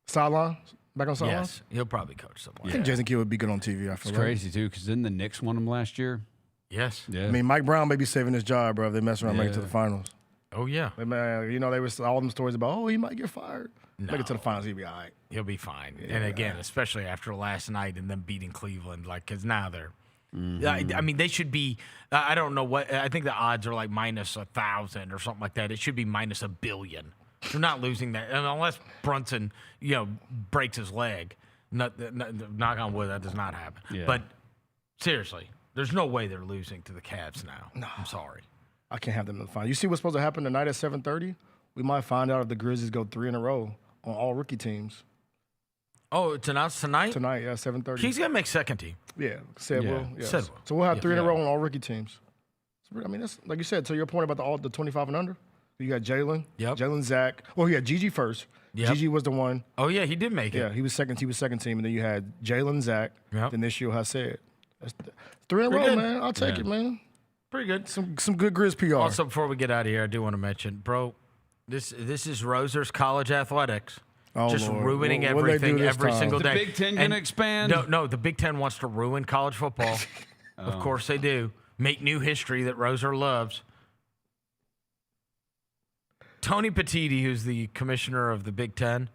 Sideline? Back on sideline? Yes, he'll probably coach somewhere. I think Jason Kidd would be good on TV. I feel It's crazy, too, because didn't the Knicks won him last year? Yes. Yeah. I mean, Mike Brown may be saving his job, bro, if they mess around and make it to the finals. Oh, yeah. They were all them stories about, he might get fired. No. Make it to the finals, he'll be all right. He'll be fine. Yeah. And again, especially after last night and them beating Cleveland, because now they're. Mm-hmm. I mean, they should be. I don't know what. I think the odds are minus 1,000 or something like that. It should be minus $1 billion. They're not losing that unless Brunson, breaks his leg. Knock on wood, that does not happen. Yeah. But seriously, there's no way they're losing to the Cavs now. No. I'm sorry. I can't have them in the final. You see what's supposed to happen tonight at 7:30? We might find out if the Grizzlies go 3 in a row on all rookie teams. Oh, it's announced tonight? Tonight, yeah, 7:30. He's going to make second team. Yeah, said Yeah. will. Yeah. Said will. So we'll have 3 in a row on all rookie teams. I mean, that's like you said. To your point about the 25 and under, you got Jaylon. Yep. Jaylon, Zach. Well, you had Gigi first. Yep. Gigi was the one. Oh yeah, he did make it. Yeah, he was second. He was second team, and then you had Jaylon, Zach. Yep. Then this year, I said, that's 3 in a Pretty row, good. man. I'll take it, man. Pretty good. Some good Grizz PR. Also, before we get out of here, I do want to mention, bro, this is Roser's college athletics. Oh, just Lord. ruining What they do everything this every time? single The day. Big Ten gonna expand? No, the Big Ten wants to ruin college football. Of course they do. Make new history that Roser loves. Tony Petitti, who's the commissioner of the Big Ten,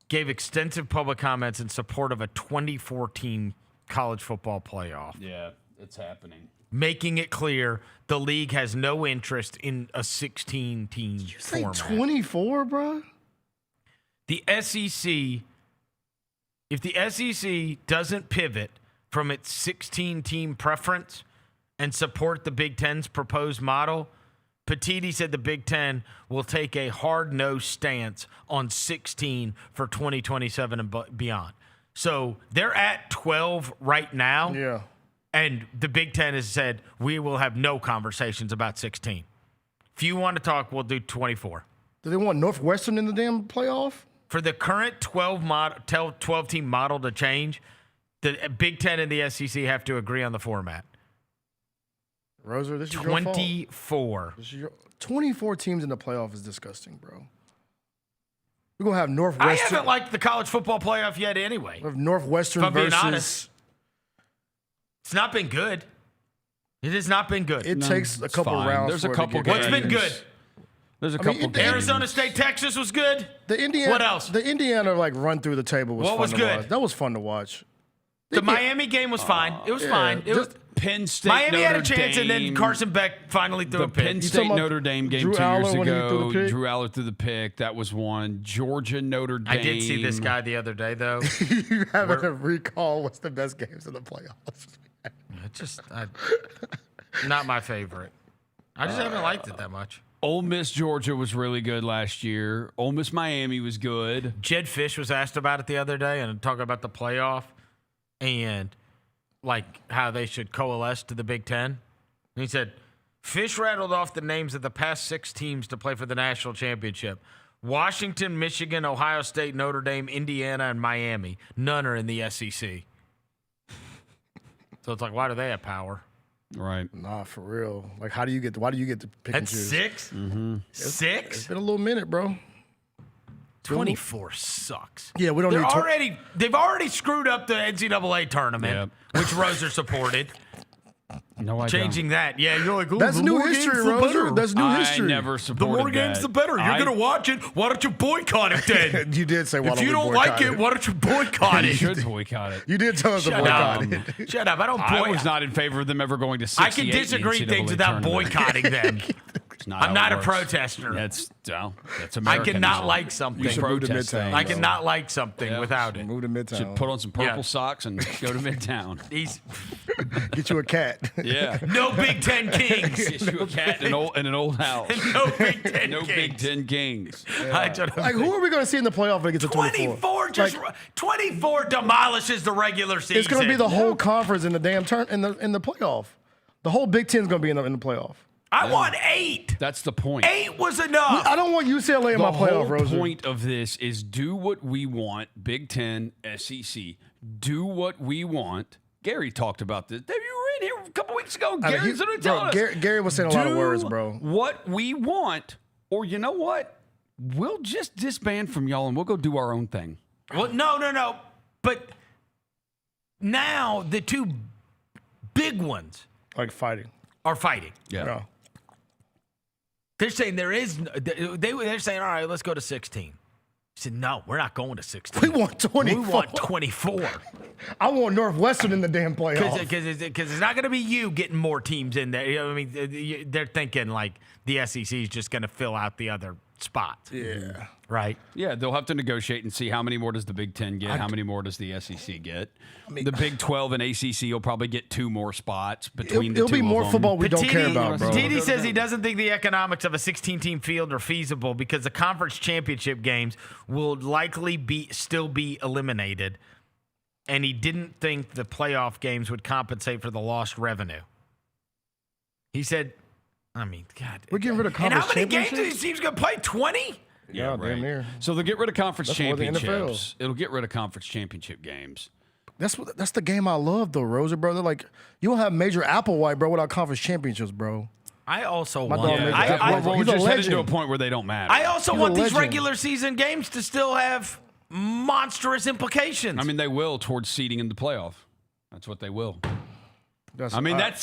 gave extensive public comments in support of a 2014 college football playoff. Yeah, it's happening. Making it clear the league has no interest in a 16-team format. 24, bro. The SEC, if the SEC doesn't pivot from its 16-team preference and support the Big Ten's proposed model, Petitti said the Big Ten will take a hard-nosed stance on 16 for 2027 and beyond. So they're at 12 right now. Yeah. And the Big Ten has said, we will have no conversations about 16. If you want to talk, we'll do 24. Do they want Northwestern in the damn playoff? For the current 12-team model to change, the Big Ten and the SEC have to agree on the format. Roser, this is 24. Your fault. 24 teams in the playoff is disgusting, bro. We're going to have Northwestern. I haven't liked the college football playoff yet anyway. We have Northwestern if I'm being versus. honest. It's not been good. It has not been good. It takes a couple rounds. There's a for it to couple get What's good. been good? There's a couple games. Arizona State, Texas was good. The Indiana. What else? The Indiana run through the table was fun to watch. That was fun to watch. The Miami game was fine. It was fine. It was Penn State. Miami Notre had a chance, Dame, and then Carson Beck finally threw a pick. Penn State Notre Dame game Drew 2 years Aller when he threw the ago. pick? Drew Aller threw the pick. That was one. Georgia Notre Dame. I did see this guy the other day, though. You having a recall what's the best games in the playoffs? Not my favorite. I just haven't liked it that much. Ole Miss Georgia was really good last year. Ole Miss Miami was good. Jed Fish was asked about it the other day and talking about the playoff and like how they should coalesce to the Big Ten. And he said, Fish rattled off the names of the past 6 teams to play for the national championship. Washington, Michigan, Ohio State, Notre Dame, Indiana, and Miami. None are in the SEC. So it's like, why do they have power? Right. Nah, for real. Like, why do you get to pick and That's choose? 6? Mm-hmm. 6? It's been a little minute, bro. 24 sucks. Yeah, we don't need They've already screwed up the NCAA tournament, which Roser supported. No, I Changing that. Yeah, you're like, That's the new more history, games, the Roser. better. That's new history. I never The supported more games, that. the better. You're going to watch it. Why don't you boycott it then? You did say, why If don't you we don't boycott like it, why don't you boycott You it? should boycott it. You did tell us to Shut boycott up. it. Shut up. I don't I boycott. was not in favor of them ever going to 68. I can disagree in the things NCAA without tournament. boycotting them. I'm not a protester. That's I American. cannot like something. You should move to Midtown. I cannot like something without it. Move to Midtown. Should put on some purple socks and go to Midtown. Get you a cat. Yeah. No Big Ten Kings. Get you a cat in an old house. No Big Ten No Kings. Big Ten Kings. Like, who are we going to see in the playoff when it gets to 24? 24 demolishes the regular season. It's going to be the whole conference in the damn in the playoff. The whole Big Ten is going to be in the playoff. I want 8. That's the point. 8 was enough. I don't want UCLA in my playoff, Roser. The whole point of this is do what we want, Big Ten, SEC. Do what we want. Gary talked about this. You were in here a couple weeks ago. Gary's going to tell us. Gary was saying a lot of words, bro. What we want, or you know what? We'll just disband from y'all and we'll go do our own thing. Well, no. But now the 2 big ones are fighting. Yeah. They're saying they're saying, all right, let's go to 16. He said, no, we're not going to 16. We want 24. We want 24. I want Northwestern in the damn playoff. Because it's not going to be you getting more teams in there. You know, I mean, they're thinking like the SEC is just going to fill out the other spots. Yeah. Right? Yeah, they'll have to negotiate and see how many more does the Big Ten get, how many more does the SEC get. The Big 12 and ACC will probably get 2 more spots between the two of them. It'll be more football we don't care about, bro. Petiti says he doesn't think the economics of a 16-team field are feasible because the conference championship games will likely still be eliminated, and he didn't think the playoff games would compensate for the lost revenue. He said, I mean, God. We're getting rid of conference championships. And how many games championships? do these teams going to play? 20? Yeah, right. damn near. So they'll get rid of conference That's more than championships. It'll get rid of conference championship games. That's the game I love, though, Roser, bro. They're like, you don't have major Applewhite, bro, without conference championships, bro. I also My want. dog Major Well, Applewhite. we're He's a just headed to a legend. point where they don't matter. I also He's a want these legend. regular season games to still have monstrous implications. I mean, they will towards seeding in the playoff. That's what they will. That's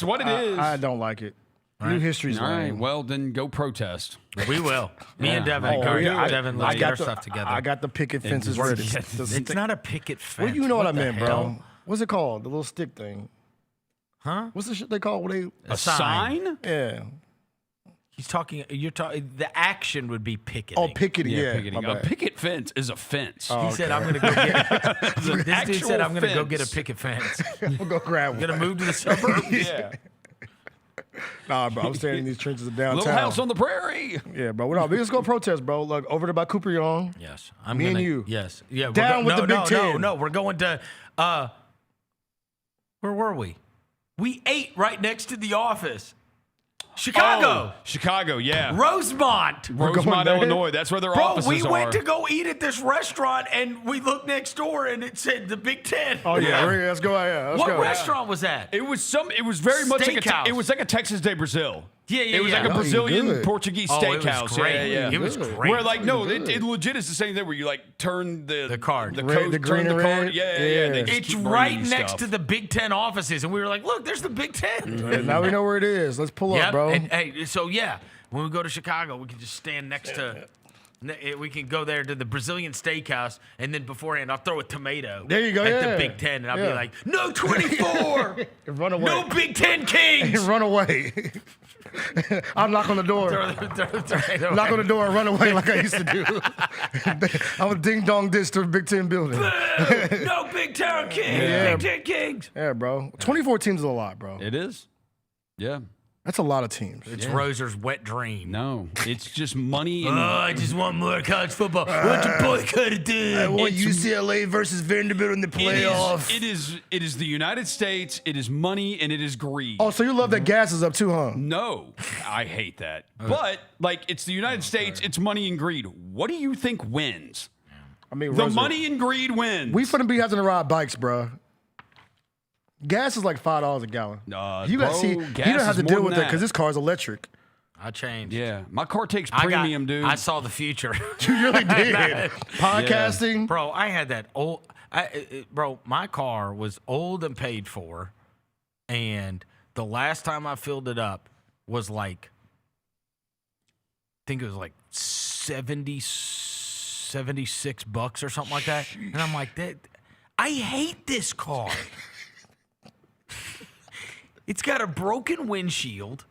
what it is. I don't like it. New history's All right, lame. well, then go protest. We will. Me and Devin. Devin, I let's get our got stuff together. I got the picket fences ready. It's not a picket fence. Well, you know what I the meant, hell? bro. What's it called? The little stick thing. Huh? What's the shit they call when they A sign? Yeah. He's talking. You're talking. The action would be picketing. Oh, picketing. Yeah. Picketing. my A bad. picket fence is a fence. Oh, He said, okay. "I'm going to go get." this dude actual said, "I'm going to go get a fence. picket fence." We'll go grab I'm one. going to move to the suburbs. Yeah. Nah, bro. I'm staying in these trenches of downtown. Little house on the prairie. Yeah, bro. We just go protest, bro. Look, over there by Cooper Young. Yes, Me and you. Yes, yeah. Down with the Big Ten. No, we're going to. Where were we? We ate right next to the office. Chicago. Oh, Chicago, yeah. Rosemont. Rosemont, Illinois. That's where their Bro, offices we are. went to go eat at this restaurant, and we looked next door, and it said the Big Ten. Oh yeah, let's go. Yeah, let's What go. restaurant was that? It was very much like Steakhouse. it was like a Texas de Brazil. Yeah. It was like a No, Brazilian good. Portuguese Oh, it was steakhouse. great. Yeah. It was great. Where like no, Good. it legit is the same thing where you like turn the card. the Red- code, the turn green the and card. red? Yeah. Yeah. They just It's keep right bringing you next stuff. to the Big Ten offices, and we were like, "Look, there's the Big Ten." Yeah, now we know where it is. Let's pull Yep. up, bro. And, hey, so yeah, When we go to Chicago, we can just stand next to. We can go there to the Brazilian steakhouse, and then beforehand, I'll throw a tomato. There you go. At the Big Ten, and I'll be like, "No 24, run away. No Big Ten Kings, run away." I'll knock on the door. Knock on the door and run away like I used to do. I would ding dong this to the Big Ten building. No Big Ten Kings, Big Ten Kings. Yeah, bro. 24 teams is a lot, bro. It is. Yeah. That's a lot of teams. It's Roser's wet dream. No, it's just money. And I just want more college football. What you boycott it, dude? I want UCLA versus Vanderbilt in the playoffs. It is the United States. It is money and it is greed. Oh, so you love that gas is up too, huh? No, I hate that. But it's the United States. It's money and greed. What do you think wins? I mean, the money and greed wins. We finna be having to ride bikes, bro. Gas is like $5 a gallon. You don't have to deal with that because this car's electric. I changed. Yeah, my car takes premium, dude. I saw the future. You really did. Podcasting, yeah. Bro. I had that old. Bro, my car was old and paid for, and the last time I filled it up was like, I think it was like $76 or something like that. And I'm like, I hate this car. It's got a broken windshield.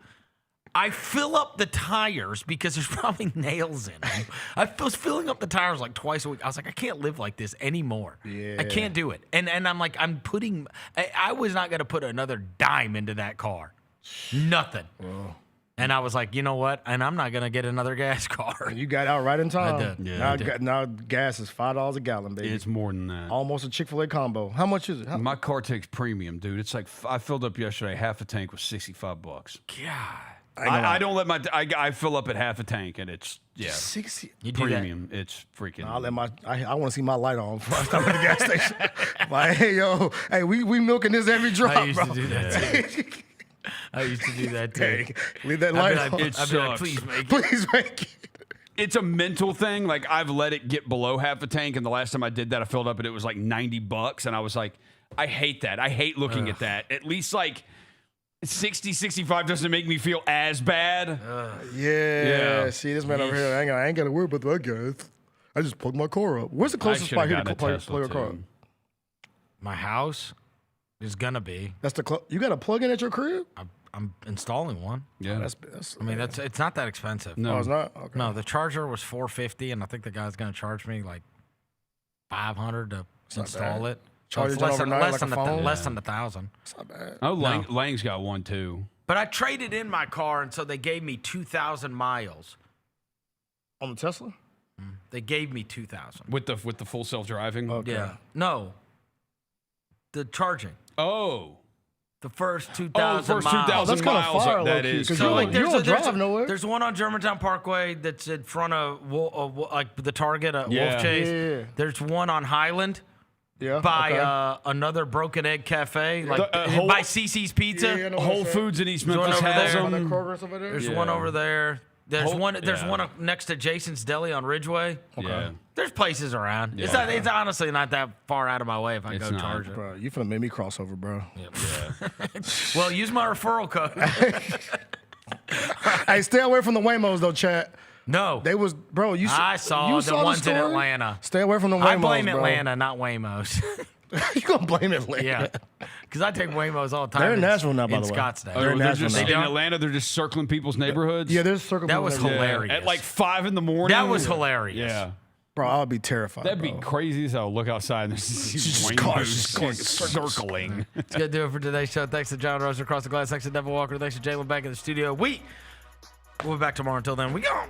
I fill up the tires because there's probably nails in them. I was filling up the tires like twice a week. I was like, I can't live like this anymore. Yeah. I can't do it. And I'm like, I was not going to put another dime into that car. Nothing. Oh. And I was like, you know what? And I'm not going to get another gas car. And you got out right in time. I did. Yeah, now gas is $5 a gallon, baby. It's more than that. Almost a Chick-fil-A combo. How much is it? My car takes premium, dude. It's like I filled up yesterday. Half a tank was $65. God. I don't let I fill up at half a tank and it's 60. You do premium. It's freaking. I'll let I want to see my light on before I stop at the gas station. Like, hey, we milking this every drop, I used bro. to do that too. I used to do that too. Hey, leave that light on. It I'd be like, sucks. please make it. Please make it. It's a mental thing. Like I've let it get below half a tank, and the last time I did that, I filled up and it was like $90, and I was like, I hate that. I hate looking at that. At least like 60, 65 doesn't make me feel as bad. Yeah. See, this man over here, I ain't got to worry about that, guys. I just plug my car up. Where's the closest spot here to plug your car up? My house is gonna be. That's you got a plug-in at your crib? I'm installing one. Yeah, it's not that expensive. No, it's not. Okay. No, the charger was $450, and I think the guy's gonna charge me like $500 to install it. Charge it less overnight like a phone? less than $1,000. It's not bad. Oh, Lang's got one too. But I traded in my car, and so they gave me 2,000 miles on the Tesla. They gave me 2,000 with the full self driving. Okay. Yeah, no, the charging. Oh. The first 2,000 first miles. 2,000 That's kind of miles. far, That low-key, is. 'cause So, you don't drive nowhere. There's one on Germantown Parkway that's in front of like the Target at Wolf Chase. Yeah. There's one on Highland. Yeah. By another Broken Egg Cafe, like by CC's Pizza. Whole Foods in East Memphis has them. There's one over there. There's one next to Jason's Deli on Ridgeway. Okay. Yeah. There's places around. Yeah. It's honestly not that far out of my way if I go charge it. Bro, you finna make me cross over, bro. Yeah. Well, use my referral code. Hey, stay away from the Waymos though, chat. No, they was, bro. I saw the ones in Atlanta. Stay away from the Waymos. I blame bro. Atlanta, not Waymos. You gonna blame Atlanta? Yeah, because I take Waymos all the time. They're in Nashville now, by the way. In Scottsdale. They're in Nashville just now. in Atlanta. They're just circling people's neighborhoods. Yeah, they're circling. That was hilarious. At like 5 in the morning. That was hilarious. Yeah. Bro, I would be terrified. That'd be crazy as hell. Look outside and there's these Waymos circling. That's going to do it for today's show. Thanks to John Roser across the glass. Thanks to Devin Walker. Thanks to Jaylon back in the studio. We'll be back tomorrow. Until then, we go.